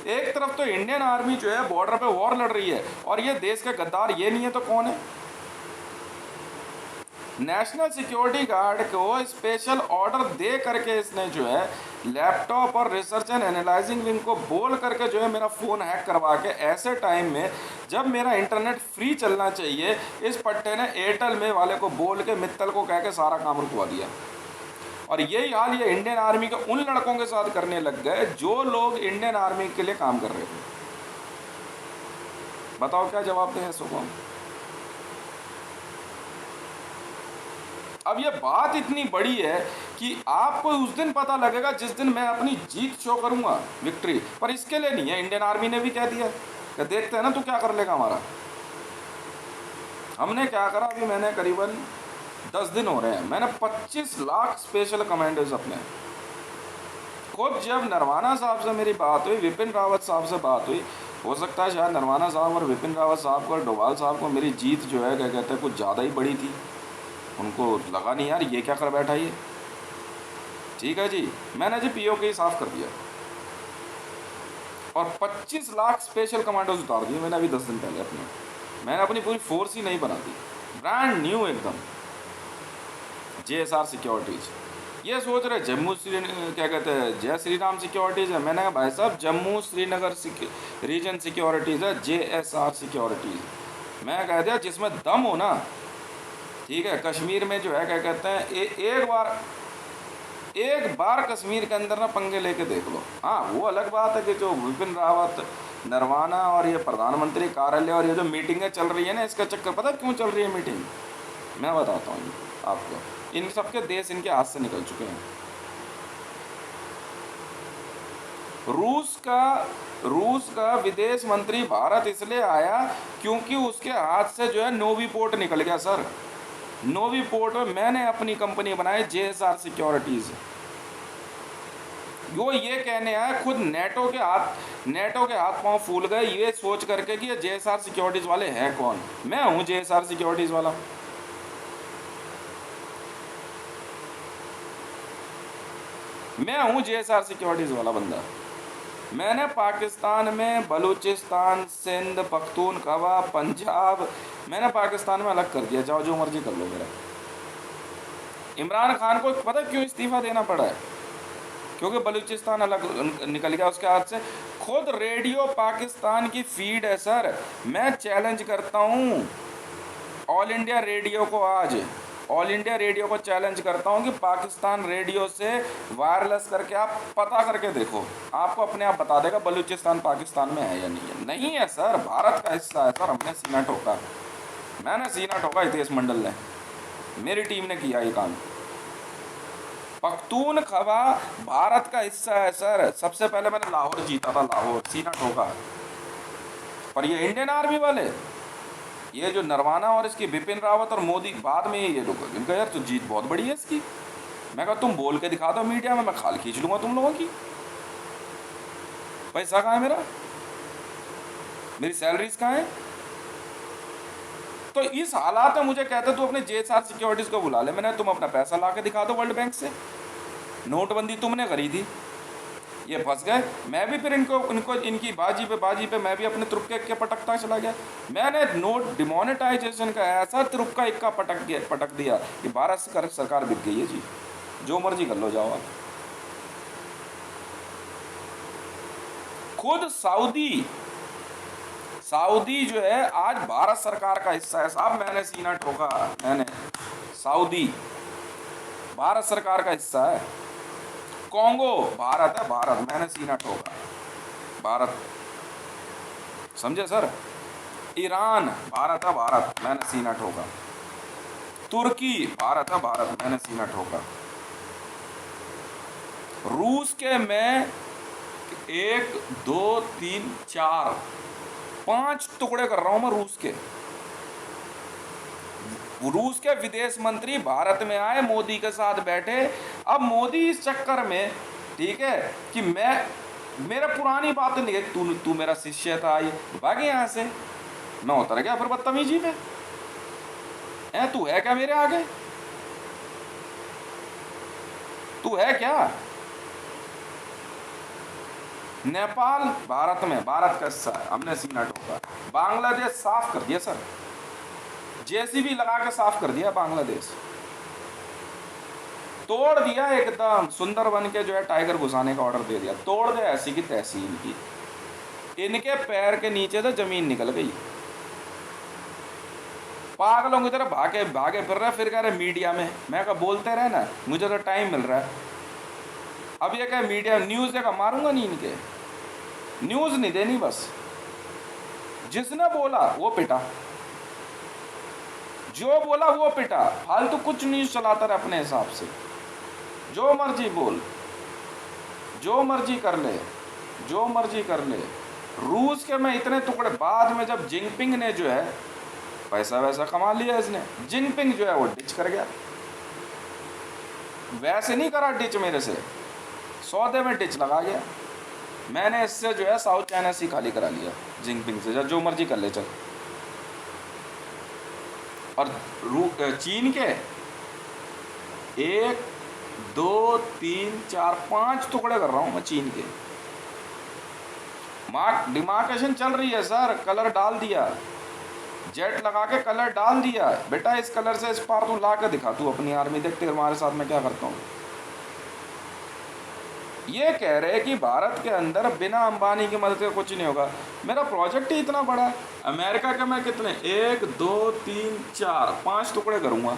एक तरफ तो इंडियन आर्मी जो है बॉर्डर पे वॉर लड़ रही है और ये देश के गद्दार ये नहीं है तो कौन है। नेशनल सिक्योरिटी गार्ड को स्पेशल ऑर्डर दे करके इसने जो है लैपटॉप और रिसर्च एंड एनालाइजिंग विंग को बोल करके जो है मेरा फ़ोन हैक करवा के, ऐसे टाइम में जब मेरा इंटरनेट फ्री चलना चाहिए, इस पट्टे ने एयरटेल में वाले को बोल के, मित्तल को कह के सारा काम रुकवा दिया। और यही हाल ये इंडियन आर्मी के उन लड़कों के साथ करने लग गए जो लोग इंडियन आर्मी के लिए काम कर रहे थे। बताओ क्या जवाब दें इसको। अब ये बात इतनी बड़ी है कि आपको उस दिन पता लगेगा जिस दिन मैं अपनी जीत शो करूंगा, विक्ट्री। पर इसके लिए नहीं है, इंडियन आर्मी ने भी कह दिया कि देखते हैं ना तू क्या कर लेगा हमारा। हमने क्या करा, अभी मैंने करीबन 10 दिन हो रहे हैं, मैंने 25 लाख स्पेशल कमांडोज अपने। खुद जब नरवाना साहब से मेरी बात हुई, विपिन रावत साहब से बात हुई, हो सकता है शायद नरवाना साहब और विपिन रावत साहब को और डोभाल साहब को मेरी जीत जो है क्या कहते हैं कुछ ज़्यादा ही बड़ी थी। उनको लगा नहीं यार ये क्या कर बैठा ये, ठीक है जी। मैंने जी POK साफ कर दिया और 25 लाख स्पेशल कमांडोज उतार दिए मैंने अभी 10 दिन पहले अपने। मैंने अपनी पूरी फोर्स ही नहीं बना दी, ब्रांड न्यू एकदम JSR सिक्योरिटीज़। ये सोच रहे जम्मू क्या कहते हैं जय श्री राम सिक्योरिटीज़ है। मैंने कहा भाई साहब जम्मू श्रीनगर रीजन सिक्योरिटीज़ है, JSR सिक्योरिटीज़। मैं कह दिया जिसमें दम हो ना, ठीक है। कश्मीर में जो है क्या कहते हैं एक बार कश्मीर के अंदर ना पंगे लेके देख लो। हाँ वो अलग बात है कि जो विपिन रावत, नरवाना और ये प्रधानमंत्री कार्यालय और ये जो मीटिंगें चल रही है ना, इसका चक्कर पता है क्यों चल रही है मीटिंग, मैं बताता हूँ आपको। इन सबके देश इनके हाथ से निकल चुके हैं। रूस का विदेश मंत्री भारत इसलिए आया क्योंकि उसके हाथ से जो है नोवी पोर्ट निकल गया सर। नोवी पोर्ट में मैंने अपनी कंपनी बनाई JSR सिक्योरिटीज़। वो ये कहने आया, खुद नेटो के हाथ पांव फूल गए ये सोच करके कि ये JSR सिक्योरिटीज़ वाले हैं कौन। मैं हूँ JSR सिक्योरिटीज़ वाला। मैं हूँ JSR सिक्योरिटीज़ वाला बंदा। मैंने पाकिस्तान में बलूचिस्तान, सिंध, पख्तूनख्वा, पंजाब, मैंने पाकिस्तान में अलग कर दिया, जाओ जो मर्जी कर लो मेरा। इमरान खान को पता क्यों इस्तीफ़ा देना पड़ा है, क्योंकि बलूचिस्तान अलग निकल गया उसके हाथ से। खुद रेडियो पाकिस्तान की फीड है सर। मैं चैलेंज करता हूँ ऑल इंडिया रेडियो को, आज ऑल इंडिया रेडियो को चैलेंज करता हूँ कि पाकिस्तान रेडियो से वायरलेस करके आप पता करके देखो, आपको अपने आप बता देगा बलूचिस्तान पाकिस्तान में है या नहीं है। नहीं है सर, भारत का हिस्सा है सर, हमने सीना ठोका, मैंने सीना ठोका, हितेश मंडल ने, मेरी टीम ने किया ये काम। पख्तूनख्वा भारत का हिस्सा है सर, सबसे पहले मैंने लाहौर जीता था, लाहौर सीना ठोका। पर ये इंडियन आर्मी वाले, ये जो नरवाना और इसकी बिपिन रावत और मोदी, बाद में ये लोग, इनका यार तो जीत बहुत बड़ी है इसकी। मैं कहा तुम बोल के दिखा दो मीडिया में, मैं खाल खींच लूंगा तुम लोगों की। पैसा कहाँ है मेरा, मेरी सैलरीज कहाँ है? तो इस हालात में मुझे कहते तू अपने JSR सिक्योरिटीज को बुला ले। मैंने, तुम अपना पैसा ला के दिखा दो वर्ल्ड बैंक से, नोटबंदी तुमने करी थी, ये फंस गए। मैं भी फिर इनको इनकी बाजी पे मैं भी अपने तुरुप के पटकता चला गया। मैंने नोट डिमोनेटाइजेशन का ऐसा तुरुप का इक्का पटक दिया कि भारत सरकार बिक गई है जी, जो मर्जी कर लो जाओ आप। खुद सऊदी जो है आज भारत सरकार का हिस्सा है साहब, मैंने सीना ठोका, मैंने, सऊदी भारत सरकार का हिस्सा है। कॉन्गो भारत है, भारत, मैंने सीना ठोका, भारत, समझे सर? ईरान भारत है, भारत, मैंने सीना ठोका। तुर्की भारत है, भारत, मैंने सीना ठोका। रूस के मैं 1 2 3 4 5 टुकड़े कर रहा हूं मैं रूस के विदेश मंत्री भारत में आए, मोदी के साथ बैठे। अब मोदी इस चक्कर में, ठीक है, कि मेरा पुरानी बात नहीं है, तू मेरा शिष्य था, ये भागे यहाँ से, मैं उतर गया फिर बदतमीजी में। तू है क्या मेरे आगे, तू है क्या? नेपाल भारत में, भारत का हिस्सा है, हमने सीना ठोका। बांग्लादेश साफ कर दिया सर, JCB लगा के साफ कर दिया बांग्लादेश, तोड़ दिया एकदम, सुंदरबन के जो है टाइगर घुसाने का ऑर्डर दे दिया, तोड़ दे ऐसी की तैसी इनके पैर के नीचे से जमीन निकल गई। पागलों की तरह भागे फिर रहे, फिर कह रहे मीडिया में। मैं कहा बोलते रहे ना, मुझे तो टाइम मिल रहा है। अब ये क्या मीडिया न्यूज़ देगा, मारूंगा नहीं, इनके न्यूज़ नहीं देनी, बस जिसने बोला वो पिटा, जो बोला वो पिटा, फालतू कुछ न्यूज़ चलाता रहे अपने हिसाब से, जो मर्जी बोल, जो मर्जी कर ले, जो मर्जी कर ले। रूस के मैं इतने टुकड़े, बाद में जब जिनपिंग ने जो है पैसा वैसा कमा लिया इसने, जिनपिंग जो है वो डिच कर गया, वैसे नहीं करा डिच मेरे से, सौदे में डिच लगा गया। मैंने इससे जो है साउथ चाइना सी खाली करा लिया जिनपिंग से, जो मर्जी कर ले चल। और चीन के 1 2 3 4 5 टुकड़े कर रहा हूं मैं चीन के। डिमार्केशन चल रही है सर, कलर डाल दिया, जेट लगा के कलर डाल दिया। बेटा इस कलर से इस पार तू ला के दिखा, तू अपनी आर्मी देखते हमारे साथ मैं क्या करता हूँ। ये कह रहे कि भारत के अंदर बिना अंबानी की मदद के कुछ नहीं होगा। मेरा प्रोजेक्ट ही इतना बड़ा है। अमेरिका के मैं कितने 1 2 3 4 5 टुकड़े करूँगा,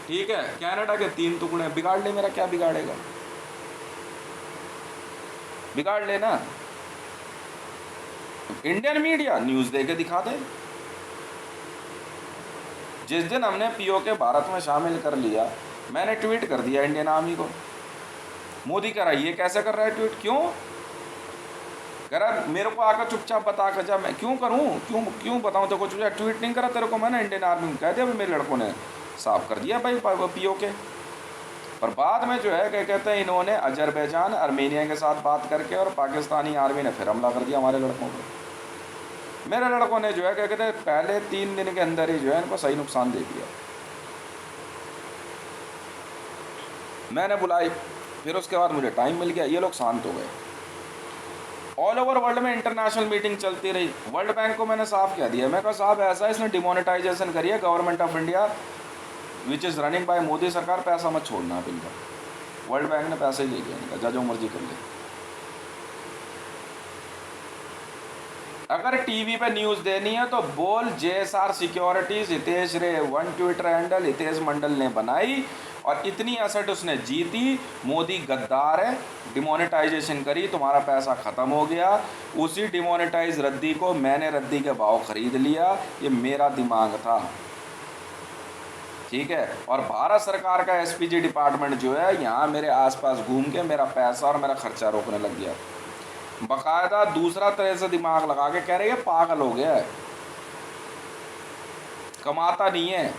ठीक है। कनाडा के 3 टुकड़े, बिगाड़ ले, मेरा क्या बिगाड़ेगा, बिगाड़ लेना। इंडियन मीडिया न्यूज़ दे के दिखा दे। जिस दिन हमने पीओके भारत में शामिल कर लिया, मैंने ट्वीट कर दिया इंडियन आर्मी को। मोदी कह रहा है ये कैसे कर रहा है ट्वीट, क्यों कह रहा, मेरे को आकर चुपचाप बता कर जा, मैं क्यों करूं, क्यों बताऊं तेरे को, चुपचाप ट्वीट नहीं करा तेरे को मैंने, इंडियन आर्मी को कह दिया, मेरे लड़कों ने साफ कर दिया भाई पीओके। पर बाद में जो है क्या कहते हैं, इन्होंने अजरबैजान आर्मेनिया के साथ बात करके और पाकिस्तानी आर्मी ने फिर हमला कर दिया हमारे लड़कों पर। मेरे लड़कों ने जो है क्या कहते हैं पहले 3 दिन के अंदर ही जो है इनको सही नुकसान दे दिया। मैंने बुलाई, फिर उसके बाद मुझे टाइम मिल गया, ये लोग शांत हो गए। ऑल ओवर वर्ल्ड में इंटरनेशनल मीटिंग चलती रही। वर्ल्ड बैंक को मैंने साफ कह दिया, मैं कहा साहब ऐसा इसने डिमोनेटाइजेशन करी है, government of India which is running by Modi सरकार, पैसा मत छोड़ना आप इनका। वर्ल्ड बैंक ने पैसे ले लिया इनका, जो मर्जी कर ले। अगर टीवी पे न्यूज़ देनी है तो बोल JSR सिक्योरिटीज हितेश रे, वन ट्विटर हैंडल हितेश मंडल ने बनाई और इतनी असट उसने जीती। मोदी गद्दार है, डिमोनेटाइजेशन करी, तुम्हारा पैसा ख़त्म हो गया। उसी डिमोनेटाइज रद्दी को मैंने रद्दी के भाव ख़रीद लिया, ये मेरा दिमाग था, ठीक है। और भारत सरकार का SPG डिपार्टमेंट जो है यहाँ मेरे आसपास घूम के मेरा पैसा और मेरा खर्चा रोकने लग गया। बकायदा दूसरा तरह से दिमाग लगा के कह रहे हैं पागल हो गया है, कमाता नहीं है।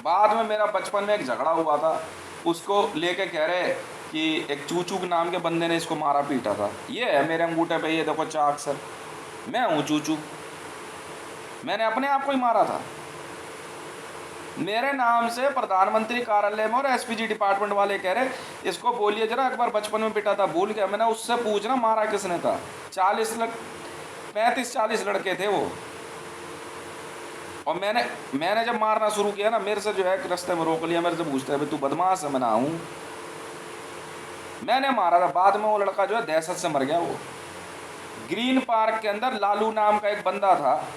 बाद में मेरा बचपन में एक झगड़ा हुआ था, उसको लेके कह रहे कि एक चूचू के नाम के बंदे ने इसको मारा पीटा था। ये है मेरे अंगूठे पे, ये देखो चाक सर, मैं हूँ चूचू, मैंने अपने आप को ही मारा था। मेरे नाम से प्रधानमंत्री कार्यालय में और SPG डिपार्टमेंट वाले कह रहे इसको बोलिए जरा, एक बार बचपन में पिटा था भूल गया। मैंने उससे पूछना मारा किसने था। 35-40 लड़के थे वो, और मैंने जब मारना शुरू किया ना, मेरे से जो है रास्ते में रोक लिया, मेरे से पूछते हैं तू बदमाश है, मैं ना हूँ, मैंने मारा था। बाद में वो लड़का जो है दहशत से मर गया। वो ग्रीन पार्क के अंदर लालू नाम का एक बंदा था,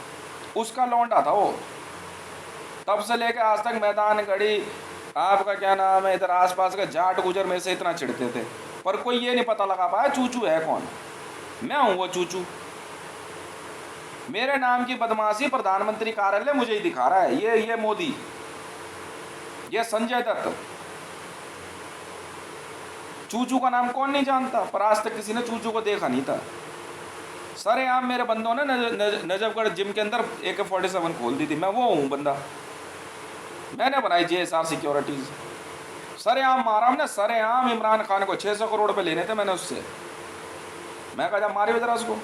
उसका लौंडा था वो। तब से लेकर आज तक मैदान गढ़ी, आपका क्या नाम है, इधर आसपास का जाट गुजर में से इतना चिढ़ते थे, पर कोई ये नहीं पता लगा पाया चूचू है कौन। मैं हूँ वो चूचू। मेरे नाम की बदमाशी प्रधानमंत्री कार्यालय मुझे ही दिखा रहा है। ये मोदी, ये संजय दत्त, चूचू का नाम कौन नहीं जानता, पर आज तक किसी ने चूचू को देखा नहीं था। सरेआम मेरे बंदों ने नजफगढ़ जिम के अंदर AK-47 खोल दी थी, मैं वो हूँ बंदा, मैंने बनाई JSR सिक्योरिटीज। सरेआम मारा हमने, सरेआम इमरान खान को 600 करोड़ पे लेने थे मैंने उससे। मैं कहा जब मारे जरा उसको,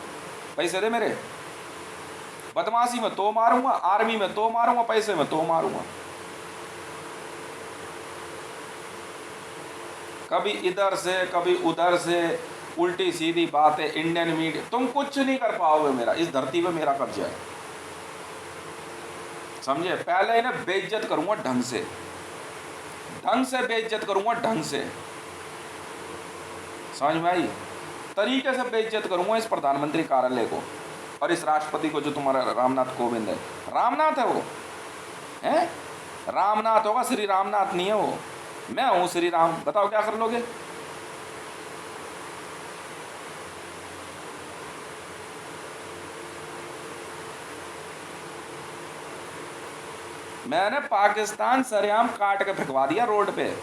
पैसे दे मेरे। बदमाशी में तो मारूंगा, आर्मी में तो मारूंगा, पैसे में तो मारूंगा। कभी इधर से कभी उधर से उल्टी सीधी बातें। इंडियन मीडिया, तुम कुछ नहीं कर पाओगे मेरा, इस धरती पे मेरा कब्जा है, समझे। पहले इन्हें बेइज्जत करूंगा ढंग से बेइज्जत करूंगा ढंग से, समझ में आई, तरीके से बेइज्जत करूंगा इस प्रधानमंत्री कार्यालय को और इस राष्ट्रपति को जो तुम्हारा रामनाथ कोविंद है। रामनाथ है वो, है रामनाथ होगा, श्री रामनाथ नहीं है वो। मैं हूं श्री राम। बताओ क्या कर लोगे। मैंने पाकिस्तान सरेआम काट के फेंकवा दिया रोड पे,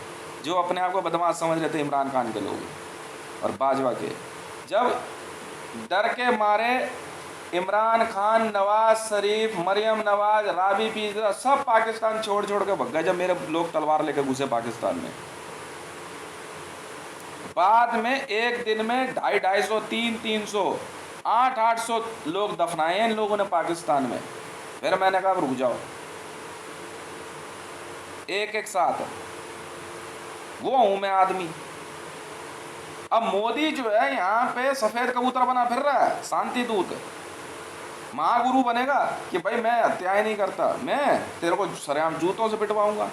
जो अपने आप को बदमाश समझ रहे थे इमरान खान के लोग और बाजवा के। जब डर के मारे इमरान खान, नवाज शरीफ, मरियम नवाज, राबी पीर सब पाकिस्तान छोड़ के भग गए, जब मेरे लोग तलवार लेकर घुसे पाकिस्तान में। बाद में एक दिन में 250-250, 300, 800 लोग दफनाए हैं इन लोगों ने पाकिस्तान में। फिर मैंने कहा रुक जाओ, एक साथ वो हूं मैं आदमी। अब मोदी जो है यहाँ पे सफेद कबूतर बना फिर रहा है, शांति दूत, महागुरु बनेगा कि भाई मैं हत्याएं नहीं करता, मैं तेरे को सरेआम जूतों से पिटवाऊंगा।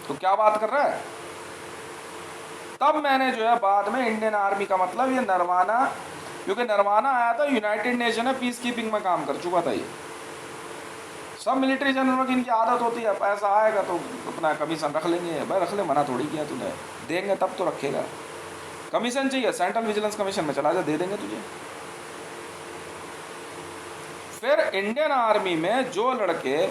तो क्या बात कर रहा है। तब मैंने जो है बाद में इंडियन आर्मी का मतलब ये नरवाना, क्योंकि नरवाना आया था यूनाइटेड नेशन है पीस कीपिंग में काम कर चुका था। ये सब मिलिट्री जनरलों की इनकी आदत होती है, पैसा आएगा तो अपना कमीशन रख लेंगे। भाई रख ले, मना थोड़ी किया तूने, देंगे तब तो रखेगा। कमीशन चाहिए, सेंट्रल विजिलेंस कमीशन में चला जा, दे देंगे तुझे। फिर इंडियन आर्मी में जो लड़के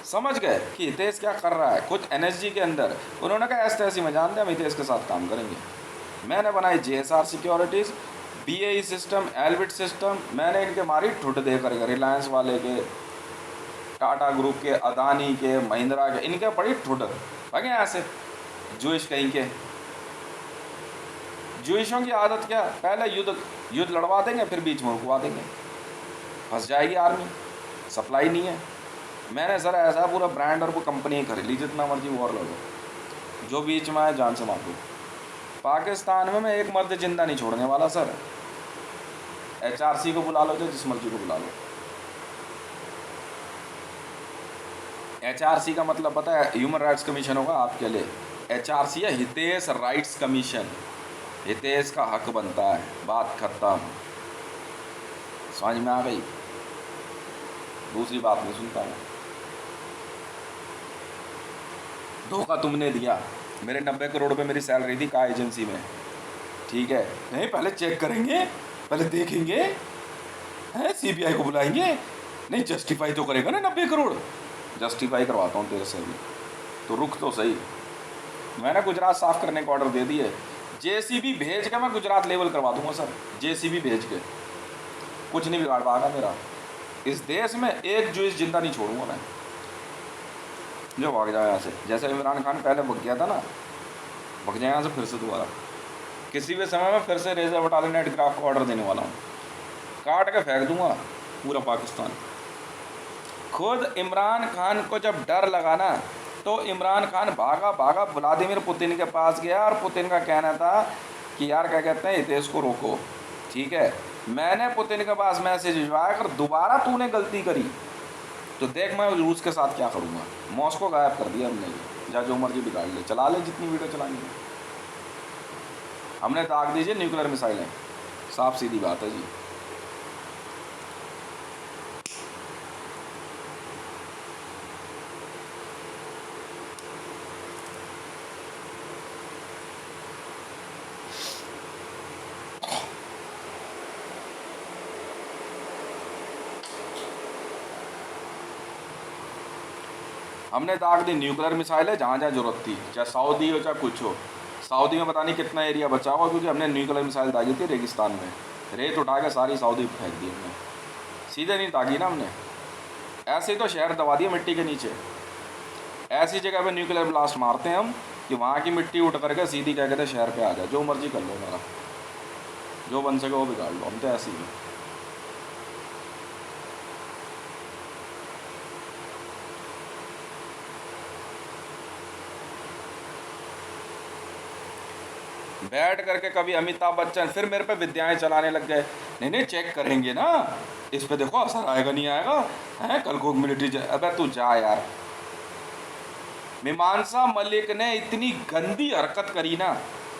समझ गए कि हितेश क्या कर रहा है, कुछ NSG के अंदर, उन्होंने कहा ऐसे में जानते हैं हम हितेश के साथ काम करेंगे। मैंने बनाई JSR securities, BAE system, Elbit system. मैंने इनके मारी ठुट दे करके, रिलायंस वाले के, टाटा ग्रुप के, अदानी के, महिंद्रा के, इनके पड़ी ठुट भागे यहाँ से। जूइश कहीं के, जूइशों की आदत क्या, पहले युद्ध लड़वा देंगे, फिर बीच में रुकवा देंगे, फंस जाएगी आर्मी, सप्लाई नहीं है। मैंने सर ऐसा पूरा ब्रांड और वो कंपनी खरीद ली, जितना मर्जी वॉर लड़ो, जो बीच में आए जान से मार दो। पाकिस्तान में मैं एक मर्द जिंदा नहीं छोड़ने वाला सर। HRC को बुला लो, जो जिस मर्जी को बुला लो। HRC का मतलब पता है, ह्यूमन राइट्स कमीशन होगा आपके लिए, HRC है, हितेश राइट्स कमीशन। हितेश का हक बनता है, बात खत्म। समझ में आ गई? दूसरी बात नहीं सुनता हूँ। धोखा तुमने दिया। मेरे 90 करोड़ पे मेरी सैलरी थी का एजेंसी में, ठीक है? नहीं, पहले चेक करेंगे, पहले देखेंगे, हैं, CBI को बुलाएंगे। नहीं, जस्टिफाई तो करेगा ना 90 करोड़। जस्टिफाई करवाता हूँ तेरे से भी, तो रुक तो सही। मैंने गुजरात साफ करने का ऑर्डर दे दिए। JCB भेज के मैं गुजरात लेवल करवा दूंगा सर। JCB भेज के कुछ नहीं बिगाड़ पाएगा मेरा। इस देश में एक जुइस जिंदा नहीं छोड़ूंगा मैं, जो भाग जाए यहाँ से। जैसे इमरान खान पहले भग गया था ना, भग जाए यहाँ से फिर से दोबारा। किसी भी समय में फिर से रेजर बटालियन एयरक्राफ्ट का ऑर्डर देने वाला हूँ, काट के फेंक दूंगा पूरा पाकिस्तान। खुद इमरान खान को जब डर लगा ना, तो इमरान खान भागा भागा व्लादिमीर पुतिन के पास गया, और पुतिन का कहना था कि यार क्या कहते हैं, हितेश को रोको, ठीक है? मैंने पुतिन के पास मैसेज भिजवाया, अगर दोबारा तूने गलती करी तो देख मैं रूस के साथ क्या करूँगा। मॉस्को गायब कर दिया हमने, जा जो मर्जी बिगाड़ ले, चला ले जितनी वीडियो चलानी है। हमने दाग दीजिए न्यूक्लियर मिसाइलें, साफ सीधी बात है जी। हमने दाग दी न्यूक्लियर मिसाइल है जहाँ जहाँ जरूरत थी, चाहे सऊदी हो चाहे कुछ हो। सऊदी में पता नहीं कितना एरिया बचा हुआ, क्योंकि हमने न्यूक्लियर मिसाइल दागी थी रेगिस्तान में। रेत उठा के सारी सऊदी फेंक दी हमने, सीधे नहीं दागी ना हमने। ऐसे ही तो शहर दबा दिया मिट्टी के नीचे। ऐसी जगह पे न्यूक्लियर ब्लास्ट मारते हैं हम कि वहाँ की मिट्टी उठ करके सीधी क्या कहते हैं शहर पे आ जाए। जो मर्जी कर लो, हमारा जो बन सके वो बिगाड़ लो, हम तो ऐसे ही। बैठ करके कभी अमिताभ बच्चन फिर मेरे पे विद्याएं चलाने लग गए। नहीं नहीं, चेक करेंगे ना, इस पे देखो असर आएगा नहीं आएगा, है कल को मिलिट्री। अबे तू जा यार। मीमांसा मलिक ने इतनी गंदी हरकत करी ना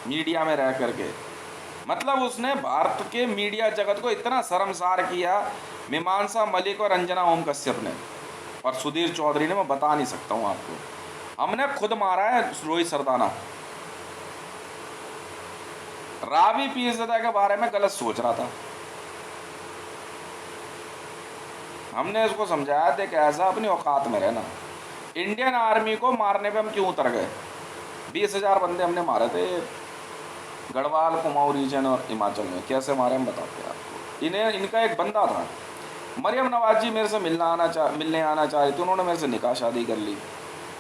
मीडिया में रह करके, मतलब उसने भारत के मीडिया जगत को इतना शर्मसार किया। मीमांसा मलिक और अंजना ओम कश्यप ने और सुधीर चौधरी ने, मैं बता नहीं सकता हूँ आपको। हमने खुद मारा है रोहित सरदाना। रावी पीरज़ादा के बारे में गलत सोच रहा था, हमने इसको समझाया देख ऐसा अपनी औकात में रहना। इंडियन आर्मी को मारने पे हम क्यों उतर गए? 20,000 बंदे हमने मारे थे गढ़वाल, कुमाऊं रीजन और हिमाचल में। कैसे मारे हम बताते हैं आपको। इनका एक बंदा था, मरियम नवाज जी मेरे से मिलने आना चाह रही थी। उन्होंने मेरे से निकाह शादी कर ली,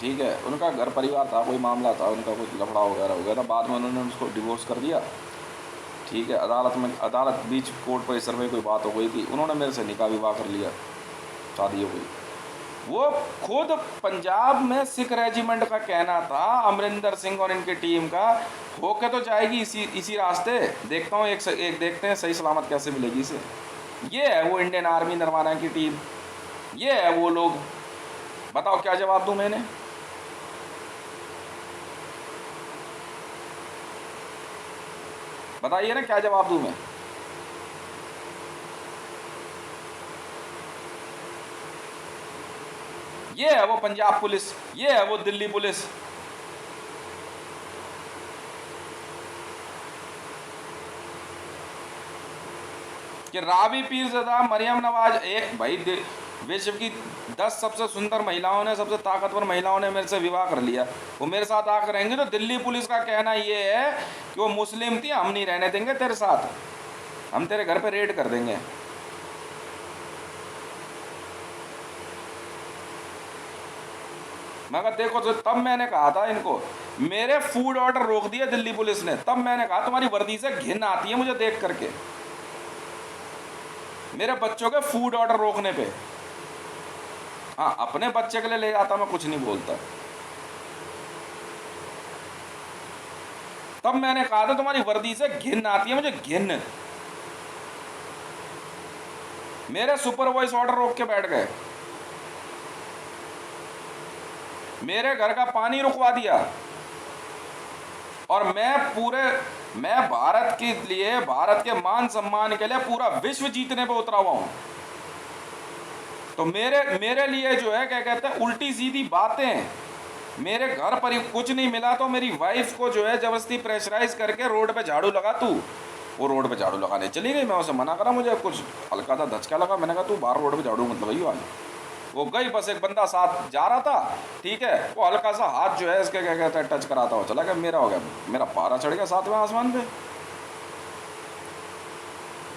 ठीक है? उनका घर परिवार था, कोई मामला था, उनका कुछ लफड़ा वगैरह हो गया था। बाद में उन्होंने उसको डिवोर्स कर दिया, ठीक है? अदालत बीच कोर्ट परिसर में कोई बात हो गई थी, उन्होंने मेरे से निकाह विवाह कर लिया, शादी हो गई। वो खुद पंजाब में सिख रेजिमेंट का कहना था, अमरिंदर सिंह और इनकी टीम का, होके तो जाएगी इसी रास्ते। देखता हूँ एक देखते हैं सही सलामत कैसे मिलेगी इसे। ये है वो इंडियन आर्मी नरवाना की टीम, ये है वो लोग। बताओ क्या जवाब दूं मैंने? बताइए ना क्या जवाब दूं मैं? ये है वो पंजाब पुलिस, ये है वो दिल्ली पुलिस। कि रावी पीरज़ादा, मरियम नवाज, एक भाई विश्व की 10 सबसे सुंदर महिलाओं ने, सबसे ताकतवर महिलाओं ने मेरे से विवाह कर लिया, वो मेरे साथ आकर रहेंगे। तो दिल्ली पुलिस का कहना ये है कि वो मुस्लिम थी, हम नहीं रहने देंगे तेरे साथ, हम तेरे घर पे रेड कर देंगे। मगर देखो, तो तब मैंने कहा था इनको, मेरे फूड ऑर्डर रोक दिए दिल्ली पुलिस ने। तब मैंने कहा तुम्हारी वर्दी से घिन आती है मुझे देख करके, मेरे बच्चों के फूड ऑर्डर रोकने पे। हाँ, अपने बच्चे के लिए ले जाता, मैं कुछ नहीं बोलता। तब मैंने कहा था तुम्हारी वर्दी से घिन आती है मुझे, घिन। मेरे सुपर वॉइस ऑर्डर रोक के बैठ गए, मेरे घर का पानी रुकवा दिया, और मैं भारत के लिए, भारत के मान सम्मान के लिए पूरा विश्व जीतने पे उतरा हुआ हूं। तो मेरे लिए जो है क्या कहते हैं उल्टी सीधी बातें, मेरे घर पर कुछ नहीं मिला तो मेरी वाइफ को जो है जबरदस्ती प्रेशराइज करके रोड पे झाड़ू लगा तू, वो रोड पे झाड़ू लगाने चली गई। मैं उसे मना करा, मुझे कुछ हल्का सा धचका लगा, मैंने कहा तू बाहर रोड पे झाड़ू मत लगाइयो आज। वो गई, बस एक बंदा साथ जा रहा था, ठीक है, वो हल्का सा हाथ जो है इसके क्या कहते हैं टच कराता हुआ चला गया, मेरा हो गया, मेरा पारा चढ़ गया 7वें आसमान पे।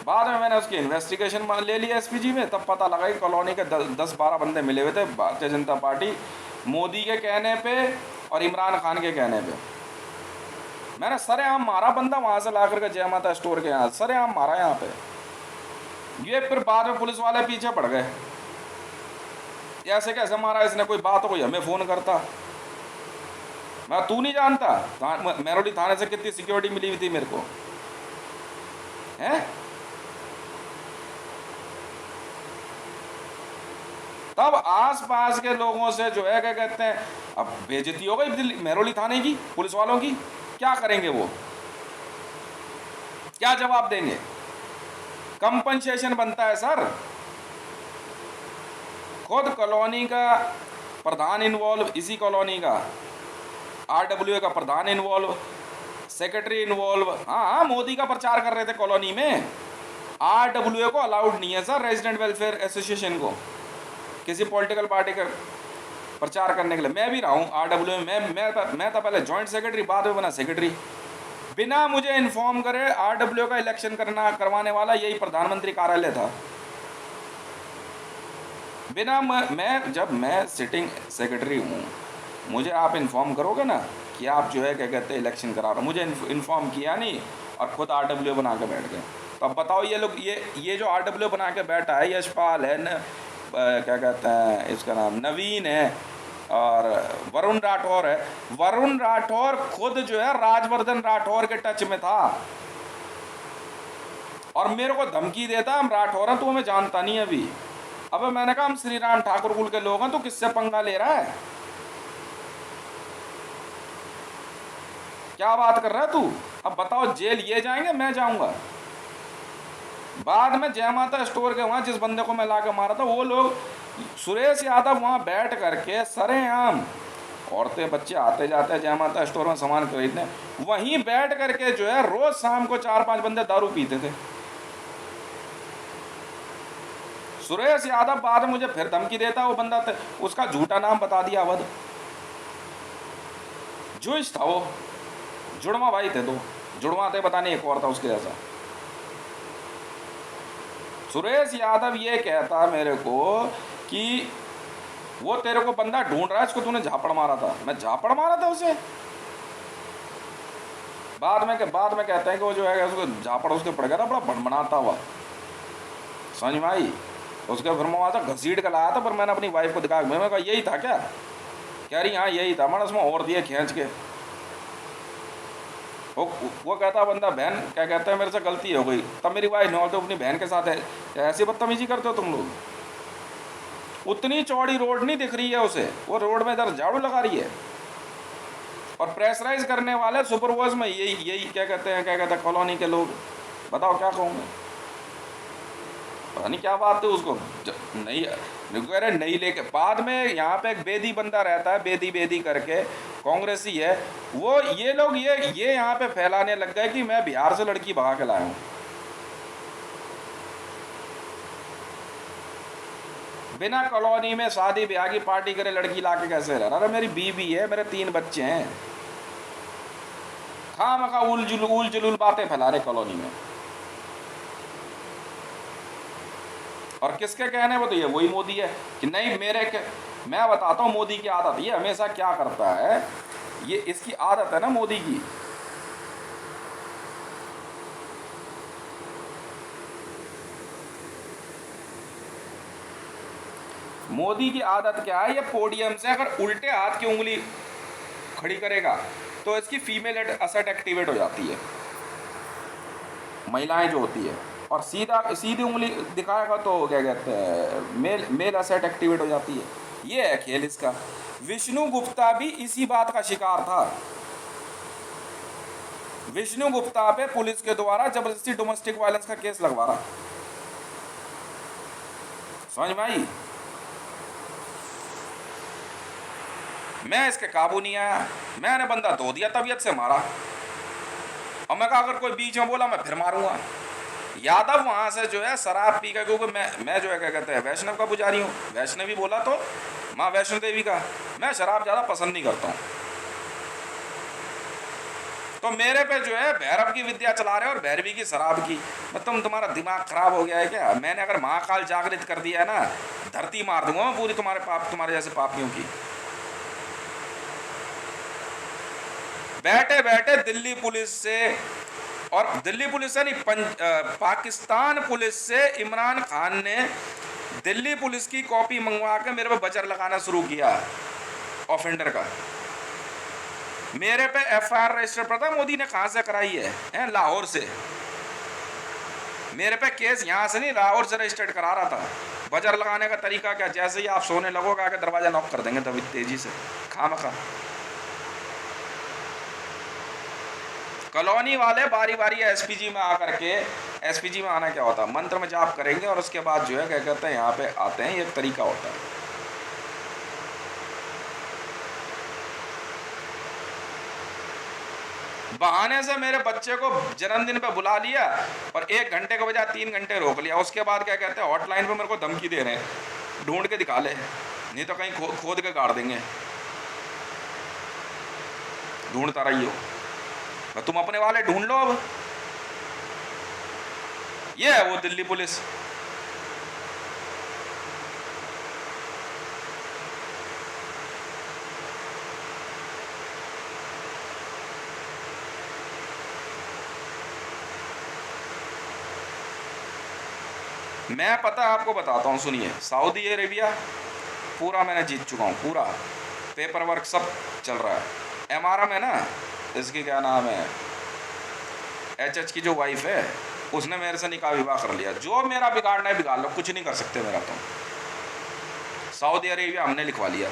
बाद में मैंने उसकी इन्वेस्टिगेशन ले लिया एसपीजी में, तब पता लगा कि कॉलोनी के 10-12 बंदे मिले हुए थे भारतीय जनता पार्टी, मोदी के कहने पे और इमरान खान के कहने पे। मैंने सरेआम मारा बंदा वहां से ला करके जय माता स्टोर के यहाँ, सरेआम मारा यहाँ पे। ये फिर बाद में पुलिस वाले पीछे पड़ गए, ऐसे कैसे मारा इसने, कोई बात हो हमें फोन करता। मैं तू नहीं जानता मेहरौली थाने से कितनी सिक्योरिटी मिली हुई थी मेरे को, है? तब आसपास के लोगों से जो है क्या कहते हैं, अब बेइज्जती हो गई मेहरौली थाने की, पुलिस वालों की, क्या करेंगे वो, क्या जवाब देंगे? कंपनसेशन बनता है सर, खुद कॉलोनी का प्रधान इन्वॉल्व, इसी कॉलोनी का आरडब्ल्यूए का प्रधान इन्वॉल्व, सेक्रेटरी इन्वॉल्व। हाँ, मोदी का प्रचार कर रहे थे कॉलोनी में। आरडब्ल्यूए को अलाउड नहीं है सर, रेजिडेंट वेलफेयर एसोसिएशन को, किसी पॉलिटिकल पार्टी का प्रचार करने के लिए। मैं भी रहा हूँ आरडब्ल्यूए में, मैं था पहले जॉइंट सेक्रेटरी, बाद में बना सेक्रेटरी। बिना मुझे इन्फॉर्म करे आरडब्ल्यूए का इलेक्शन करवाने वाला यही प्रधानमंत्री कार्यालय था। बिना जब मैं सिटिंग सेक्रेटरी हूँ, मुझे आप इन्फॉर्म करोगे ना कि आप जो है क्या कहते हैं इलेक्शन करा रहे हो, मुझे इन्फॉर्म किया नहीं और खुद आरडब्ल्यूए बना के बैठ गए। तो अब बताओ ये लोग, ये जो आरडब्ल्यूए बना के बैठा है, यशपाल है न, क्या कहते हैं इसका नाम नवीन है और वरुण राठौर है। वरुण राठौर खुद जो है राजवर्धन राठौर के टच में था और मेरे को धमकी देता, हम राठौर हैं, तू हमें जानता नहीं अभी। अब मैंने कहा हम श्री राम ठाकुर कुल के लोग हैं, तो किससे पंगा ले रहा है, क्या बात कर रहा है तू? अब बताओ, जेल ये जाएंगे, मैं जाऊंगा? बाद में जय माता स्टोर के वहां जिस बंदे को मैं ला के मारा था, वो लोग सुरेश यादव वहां बैठ करके सरेआम, औरतें बच्चे आते जाते जय माता स्टोर में सामान खरीदने, वहीं बैठ करके जो है रोज शाम को 4-5 बंदे दारू पीते थे। सुरेश यादव बाद में मुझे फिर धमकी देता, वो बंदा उसका झूठा नाम बता दिया, अवध जोइस था, वो जुड़वा भाई थे, दो जुड़वा थे, पता नहीं एक और था उसके जैसा। सुरेश यादव ये कहता मेरे को कि वो तेरे को बंदा ढूंढ रहा है, इसको तूने झापड़ मारा था। मैं झापड़ मारा था उसे? बाद में कहते हैं कि वो जो है उसको झापड़ उसके पड़ गया था, बड़ा भनभनाता हुआ, समझ में आई? उसके फिर मैं वहाँ से घसीट कर लाया था, पर मैंने अपनी वाइफ को दिखाया, मैंने कहा यही था क्या? कह रही हाँ यही था। मैंने उसमें और दिए खींच के। वो कहता बंदा, बहन क्या कहता है मेरे से गलती हो गई। तब मेरी वाइफ ने तो अपनी बहन के साथ है ऐसी बदतमीजी करते हो तुम लोग। उतनी चौड़ी रोड नहीं दिख रही है उसे, वो रोड में इधर झाड़ू लगा रही है और प्रेशराइज करने वाले सुपरवाइज में यही क्या कहते हैं कॉलोनी के लोग। बताओ क्या कहूँगा, पता नहीं क्या बात है उसको नहीं कह रहे नहीं लेके। बाद में यहाँ पे एक बेदी बंदा रहता है, बेदी करके कांग्रेसी है, वो ये लोग ये यहाँ पे फैलाने लग गए कि मैं बिहार से लड़की भगा के लाया हूँ। बिना कॉलोनी में शादी ब्याह की पार्टी करे लड़की लाके कैसे रह रहा? अरे मेरी बीवी है, मेरे 3 बच्चे हैं, खामखा उल जुलूल बातें फैला रहे कॉलोनी में। और किसके कहने वो? तो ये वही मोदी है कि नहीं मैं बताता हूँ मोदी की आदत। ये हमेशा क्या करता है, ये इसकी आदत है ना मोदी की। मोदी की आदत क्या है, ये पोडियम से अगर उल्टे हाथ की उंगली खड़ी करेगा तो इसकी फीमेल असेट एक्टिवेट हो जाती है, महिलाएं जो होती है, और सीधी उंगली दिखाएगा तो क्या कहते हैं मेल असेट एक्टिवेट हो जाती है। ये है खेल इसका। विष्णु गुप्ता भी इसी बात का शिकार था। विष्णु गुप्ता पे पुलिस के द्वारा जबरदस्ती डोमेस्टिक वायलेंस का केस लगवा रहा। समझ में आई? मैं इसके काबू नहीं आया, मैंने बंदा धो दिया, तबीयत से मारा। और मैं कहा अगर कोई बीच में बोला मैं फिर मारूंगा। यादव वहां से जो है शराब पी कर, क्योंकि मैं जो है क्या कहते हैं वैष्णव का पुजारी हूँ, वैष्णवी बोला तो माँ वैष्णो देवी का, मैं शराब ज़्यादा पसंद नहीं करता हूँ। तो मेरे पे जो है भैरव की विद्या चला रहे हैं और भैरवी की शराब की। तुम्हारा दिमाग खराब हो गया है क्या? मैंने अगर महाकाल जागृत कर दिया है ना, धरती मार दूंगा मैं पूरी तुम्हारे जैसे पापियों की। बैठे बैठे दिल्ली पुलिस से, और दिल्ली पुलिस से नहीं, पाकिस्तान पुलिस से इमरान खान ने दिल्ली पुलिस की कॉपी मंगवा के मेरे पे बजर लगाना शुरू किया ऑफेंडर का। मेरे पे एफआईआर रजिस्टर पता मोदी ने कहां से कराई है? लाहौर से। मेरे पे केस यहां से नहीं, लाहौर से रजिस्टर्ड करा रहा था। बजर लगाने का तरीका क्या? जैसे ही आप सोने लगोगे आके दरवाजा नॉक कर देंगे तभी तेजी से, खामखा। कॉलोनी वाले बारी बारी एसपीजी में आकर के, एसपीजी में आना क्या होता है? मंत्र में जाप करेंगे और उसके बाद जो है क्या कहते हैं यहाँ पे आते हैं, ये एक तरीका होता है। बहाने से मेरे बच्चे को जन्मदिन पे बुला लिया और 1 घंटे के बजाय 3 घंटे रोक लिया। उसके बाद क्या कहते हैं हॉटलाइन पे मेरे को धमकी दे रहे हैं, ढूंढ के दिखा ले, नहीं तो कहीं खोद के गाड़ देंगे, ढूंढता रहियो। तुम अपने वाले ढूंढ लो। अब ये है वो दिल्ली पुलिस। मैं पता है आपको बताता हूँ, सुनिए। सऊदी अरेबिया पूरा मैंने जीत चुका हूँ, पूरा पेपर वर्क सब चल रहा है। एमआरएम है ना, इसकी क्या नाम है, एचएच की जो वाइफ है, उसने मेरे से निकाह विवाह कर लिया। जो मेरा बिगाड़ना है बिगाड़ लो, कुछ नहीं कर सकते मेरा। तो सऊदी अरेबिया हमने लिखवा लिया।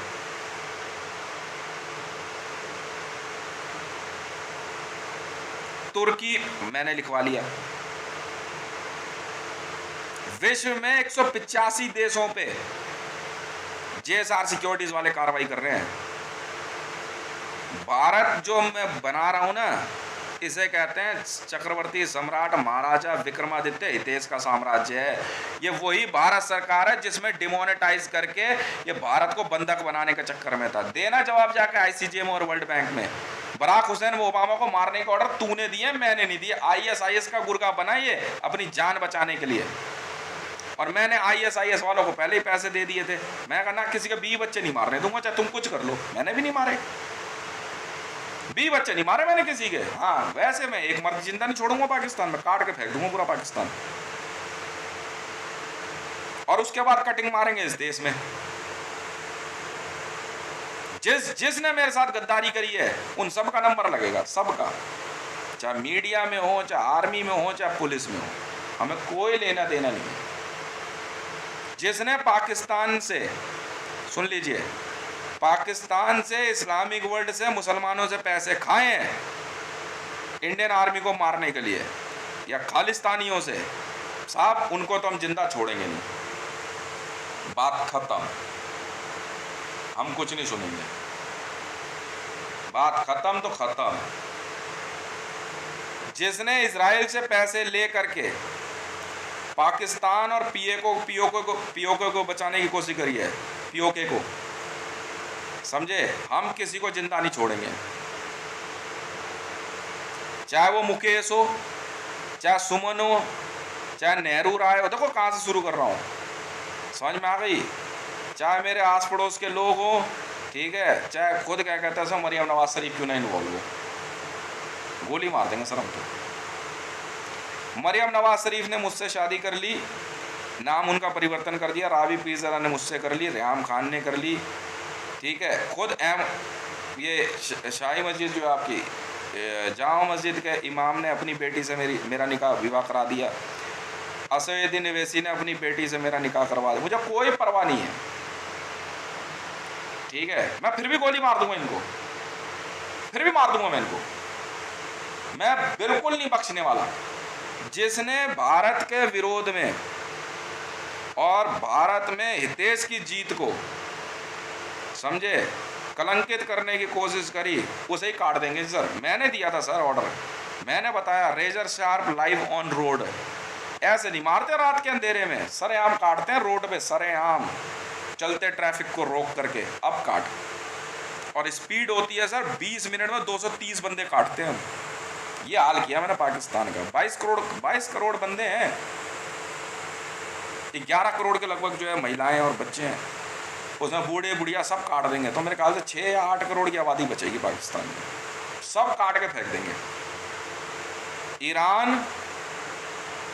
तुर्की मैंने लिखवा लिया। विश्व में 185 देशों पे जेएसआर सिक्योरिटीज वाले कार्रवाई कर रहे हैं। भारत जो मैं बना रहा हूं ना, इसे कहते हैं चक्रवर्ती सम्राट महाराजा विक्रमादित्य हितेश का साम्राज्य है। ये वही भारत सरकार है जिसमें डिमोनेटाइज करके ये भारत को बंधक बनाने के चक्कर में था। देना जवाब जाके आईसीजेएम और वर्ल्ड बैंक में। बराक हुसैन ओबामा को मारने का ऑर्डर तूने दिए, मैंने नहीं दिए। आईएसआईएस का गुर्गा बनाइए अपनी जान बचाने के लिए, और मैंने आईएसआईएस वालों को पहले ही पैसे दे दिए थे। मैं कहना किसी के 20 बच्चे नहीं मारने दूंगा, चाहे तुम कुछ कर लो। मैंने भी नहीं मारे, 20 बच्चे नहीं मारे मैंने किसी के। हाँ, वैसे मैं एक मर्द जिंदा नहीं छोड़ूंगा पाकिस्तान में, काट के फेंक दूंगा पूरा पाकिस्तान। और उसके बाद कटिंग मारेंगे इस देश में। जिसने मेरे साथ गद्दारी करी है उन सब का नंबर लगेगा, सबका, चाहे मीडिया में हो, चाहे आर्मी में हो, चाहे पुलिस में हो, हमें कोई लेना देना नहीं। जिसने पाकिस्तान से, सुन लीजिए, पाकिस्तान से, इस्लामिक वर्ल्ड से, मुसलमानों से पैसे खाए हैं इंडियन आर्मी को मारने के लिए या खालिस्तानियों से, साहब उनको तो हम जिंदा छोड़ेंगे नहीं। बात खत्म, हम कुछ नहीं सुनेंगे। बात खत्म तो खत्म। जिसने इजराइल से पैसे ले करके पाकिस्तान और पीओके को बचाने की कोशिश करी है, पीओके को, समझे, हम किसी को जिंदा नहीं छोड़ेंगे। चाहे वो मुकेश हो, चाहे सुमन हो, चाहे नेहरू राय हो। देखो कहाँ से शुरू कर रहा हूँ, समझ में आ गई? चाहे मेरे आस पड़ोस के लोग हो, ठीक है, चाहे खुद क्या कहते हैं मरियम नवाज शरीफ क्यों नहीं इन्वॉल्व हो, गोली मार देंगे सर हम तो। मरियम नवाज शरीफ ने मुझसे शादी कर ली, नाम उनका परिवर्तन कर दिया, रावी पीज़रा ने मुझसे कर ली, रेहाम खान ने कर ली, ठीक है। खुद ये शाही मस्जिद जो आपकी जामा मस्जिद के इमाम ने अपनी बेटी से मेरा निकाह विवाह करा दिया। असदुद्दीन अवैसी ने अपनी बेटी से मेरा निकाह करवा दिया। मुझे कोई परवाह नहीं है, ठीक है। मैं फिर भी गोली मार दूंगा इनको, फिर भी मार दूंगा मैं इनको। मैं बिल्कुल नहीं बख्शने वाला। जिसने भारत के विरोध में और भारत में हितेश की जीत को समझे कलंकित करने की कोशिश करी, उसे ही काट देंगे सर। मैंने दिया था सर ऑर्डर, मैंने बताया razor sharp live on road. ऐसे नहीं मारते रात के अंधेरे में, सरेआम काटते हैं रोड पे, सरेआम चलते ट्रैफिक को रोक करके। अब काट, और स्पीड होती है सर 20 मिनट में 230 बंदे काटते हैं। ये हाल किया मैंने पाकिस्तान का। 22 करोड़ बंदे हैं, 11 करोड़ के लगभग जो है महिलाएं और बच्चे हैं, उसमें बूढ़े बुढ़िया सब काट देंगे। तो मेरे ख्याल से 6 या 8 करोड़ की आबादी बचेगी पाकिस्तान में, सब काट के फेंक देंगे। ईरान,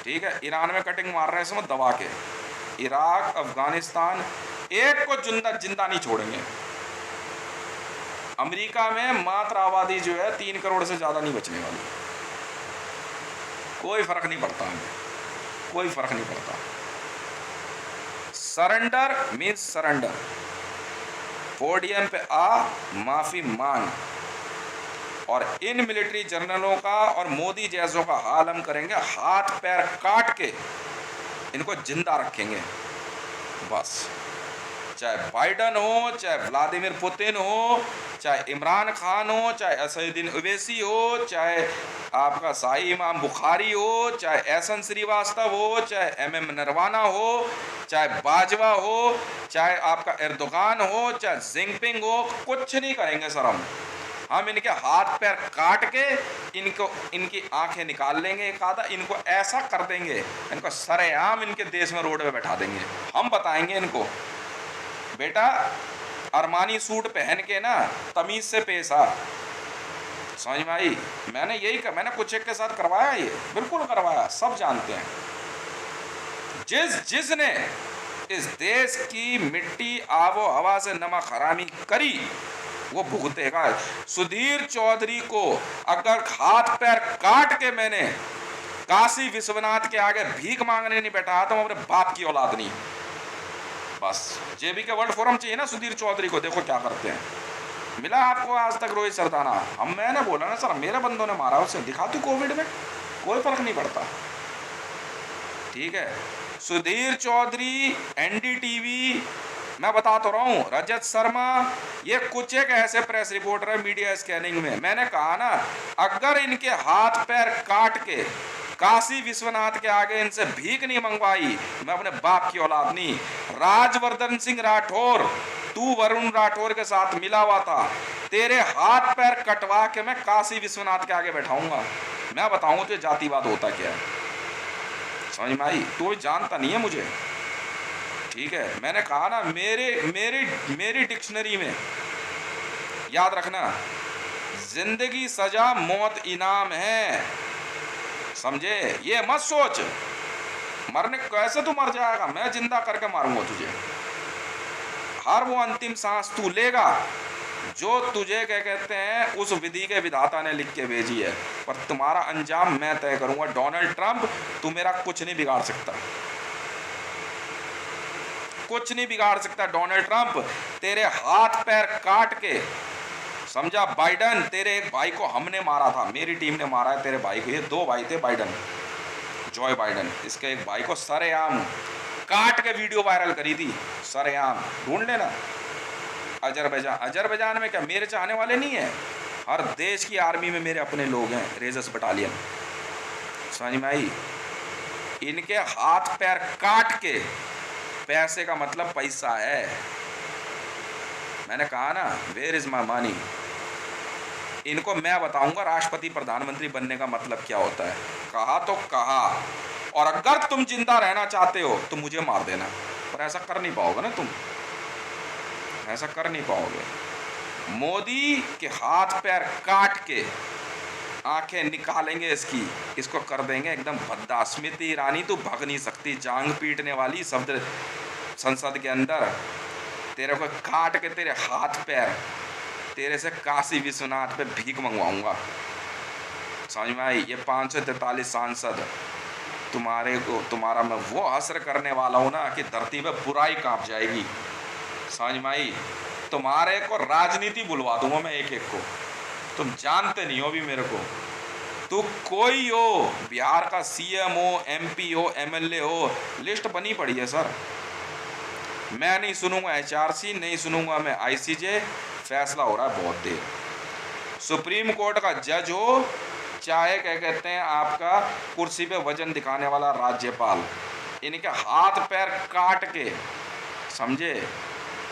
ठीक है, ईरान में कटिंग मार रहे हैं इसमें दबा के। इराक, अफगानिस्तान, एक को जिंदा नहीं छोड़ेंगे। अमेरिका में मात्र आबादी जो है 3 करोड़ से ज़्यादा नहीं बचने वाली। कोई फर्क नहीं पड़ता हमें, कोई फर्क नहीं पड़ता। सरेंडर मीन्स सरेंडर, पोडियम पे आ, माफी मांग, और इन मिलिट्री जनरलों का और मोदी जैसों का हाल हम करेंगे, हाथ पैर काट के इनको जिंदा रखेंगे बस। चाहे बाइडन हो, चाहे व्लादिमीर पुतिन हो, चाहे इमरान खान हो, चाहे असदुद्दीन ओवैसी हो, चाहे आपका शाही इमाम बुखारी हो, चाहे एहसन श्रीवास्तव हो, चाहे MM नरवाना हो, चाहे बाजवा हो, चाहे आपका एर्दोगान हो, चाहे जिनपिंग हो, कुछ नहीं करेंगे सर। हम इनके हाथ पैर काट के इनको, इनकी आंखें निकाल लेंगे एक आधा, इनको ऐसा कर देंगे, इनको सरेआम इनके देश में रोड पे बैठा देंगे। हम बताएंगे इनको, बेटा अरमानी सूट पहन के ना तमीज से पेश आ। समझ में आई? मैंने मैंने कुछ एक के साथ करवाया, ये बिल्कुल करवाया, सब जानते हैं। जिसने इस देश की मिट्टी आबो हवा से नमक हरामी करी वो भुगतेगा। सुधीर चौधरी को अगर हाथ पैर काट के मैंने काशी विश्वनाथ के आगे भीख मांगने नहीं बैठा तो अपने बाप की औलाद नहीं। बस जेबी के वर्ल्ड फोरम चाहिए ना सुधीर चौधरी को, देखो क्या करते हैं। मिला आपको आज तक रोहित सरदाना? मैंने बोला ना सर, मेरे बंदों ने मारा, उसे दिखा तू कोविड में, कोई फर्क नहीं पड़ता। ठीक है, सुधीर चौधरी, NDTV, मैं बता तो रहा हूँ, रजत शर्मा, ये कुछ एक ऐसे प्रेस रिपोर्टर है मीडिया स्कैनिंग में। मैंने कहा ना, अगर इनके हाथ पैर काट के काशी विश्वनाथ के आगे इनसे भीख नहीं मंगवाई, मैं अपने बाप की औलाद नहीं। राजवर्धन सिंह राठौर, तू वरुण राठौर के साथ मिला हुआ था, तेरे हाथ पैर कटवा के मैं काशी विश्वनाथ के आगे बैठाऊंगा। मैं बताऊंगा तुझे जातिवाद होता क्या है। समझ में आई? तू जानता नहीं है मुझे, ठीक है। मैंने कहा ना, मेरी डिक्शनरी में याद रखना, जिंदगी सजा मौत इनाम है, समझे? ये मत सोच मरने कैसे तू मर जाएगा, मैं जिंदा करके मारूंगा तुझे। हर वो अंतिम सांस तू लेगा जो तुझे क्या कहते हैं उस विधि के विधाता ने लिख के भेजी है, पर तुम्हारा अंजाम मैं तय करूंगा। डोनाल्ड ट्रंप, तू मेरा कुछ नहीं बिगाड़ सकता, कुछ नहीं बिगाड़ सकता। डोनाल्ड ट्रंप, तेरे हाथ पैर काट के, समझा? बाइडन, तेरे एक भाई को हमने मारा था, मेरी टीम ने मारा है तेरे भाई को। ये 2 भाई थे बाइडन, जॉय बाइडन, इसके एक भाई को सरेआम काट के वीडियो वायरल करी थी, सरेआम, ढूंढ लेना। अजरबैजान में क्या मेरे चाहने वाले नहीं है? हर देश की आर्मी में मेरे अपने लोग हैं, रेजर्स बटालियन। समझ में आई? इनके हाथ पैर काट के, पैसे का मतलब पैसा है। मैंने कहा ना, वेयर इज माई मनी। इनको मैं बताऊंगा राष्ट्रपति प्रधानमंत्री बनने का मतलब क्या होता है। कहा तो कहा, और अगर तुम जिंदा रहना चाहते हो तो मुझे मार देना, पर ऐसा कर नहीं पाओगे ना तुम, ऐसा कर नहीं पाओगे। मोदी के हाथ पैर काट के आंखें निकालेंगे इसकी, इसको कर देंगे एकदम भद्दा। स्मृति ईरानी, तू भग नहीं सकती, जांग पीटने वाली शब्द संसद के अंदर, तेरे को काट के तेरे हाथ पैर, तेरे से काशी विश्वनाथ पे भीख मंगवाऊंगा। समझ में आई? ये 543 सांसद तुम्हारा मैं वो असर करने वाला हूँ ना कि धरती पे बुराई कांप जाएगी। समझ में आई? तुम्हारे को राजनीति बुलवा दूंगा मैं एक एक को, तुम जानते नहीं हो भी मेरे को। तू कोई हो, बिहार का सीएम हो, एमपी हो, एमएलए हो, लिस्ट बनी पड़ी है सर। मैं नहीं सुनूंगा एचआरसी, नहीं सुनूंगा मैं आईसीजे, फैसला हो रहा है बहुत देर। सुप्रीम कोर्ट का जज हो, चाहे क्या कहते हैं आपका कुर्सी पे वजन दिखाने वाला राज्यपाल, इनके हाथ पैर काट के, समझे,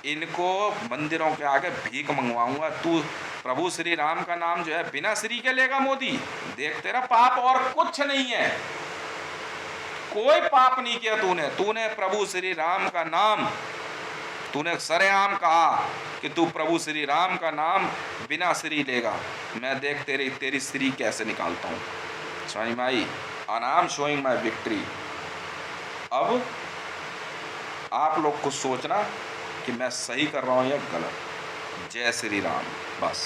इनको मंदिरों के आगे भीख मंगवाऊंगा। तू प्रभु श्री राम का नाम जो है बिना श्री के लेगा मोदी, देख तेरा पाप और कुछ नहीं है, कोई पाप नहीं किया तूने। तूने प्रभु श्री राम का नाम, तूने सरेआम कहा कि तू प्रभु श्री राम का नाम बिना श्री लेगा। मैं देख तेरी श्री कैसे निकालता हूँ। स्वामी माई, and I am showing my victory. अब आप लोग कुछ सोचना कि मैं सही कर रहा हूँ या गलत। जय श्री राम। बस।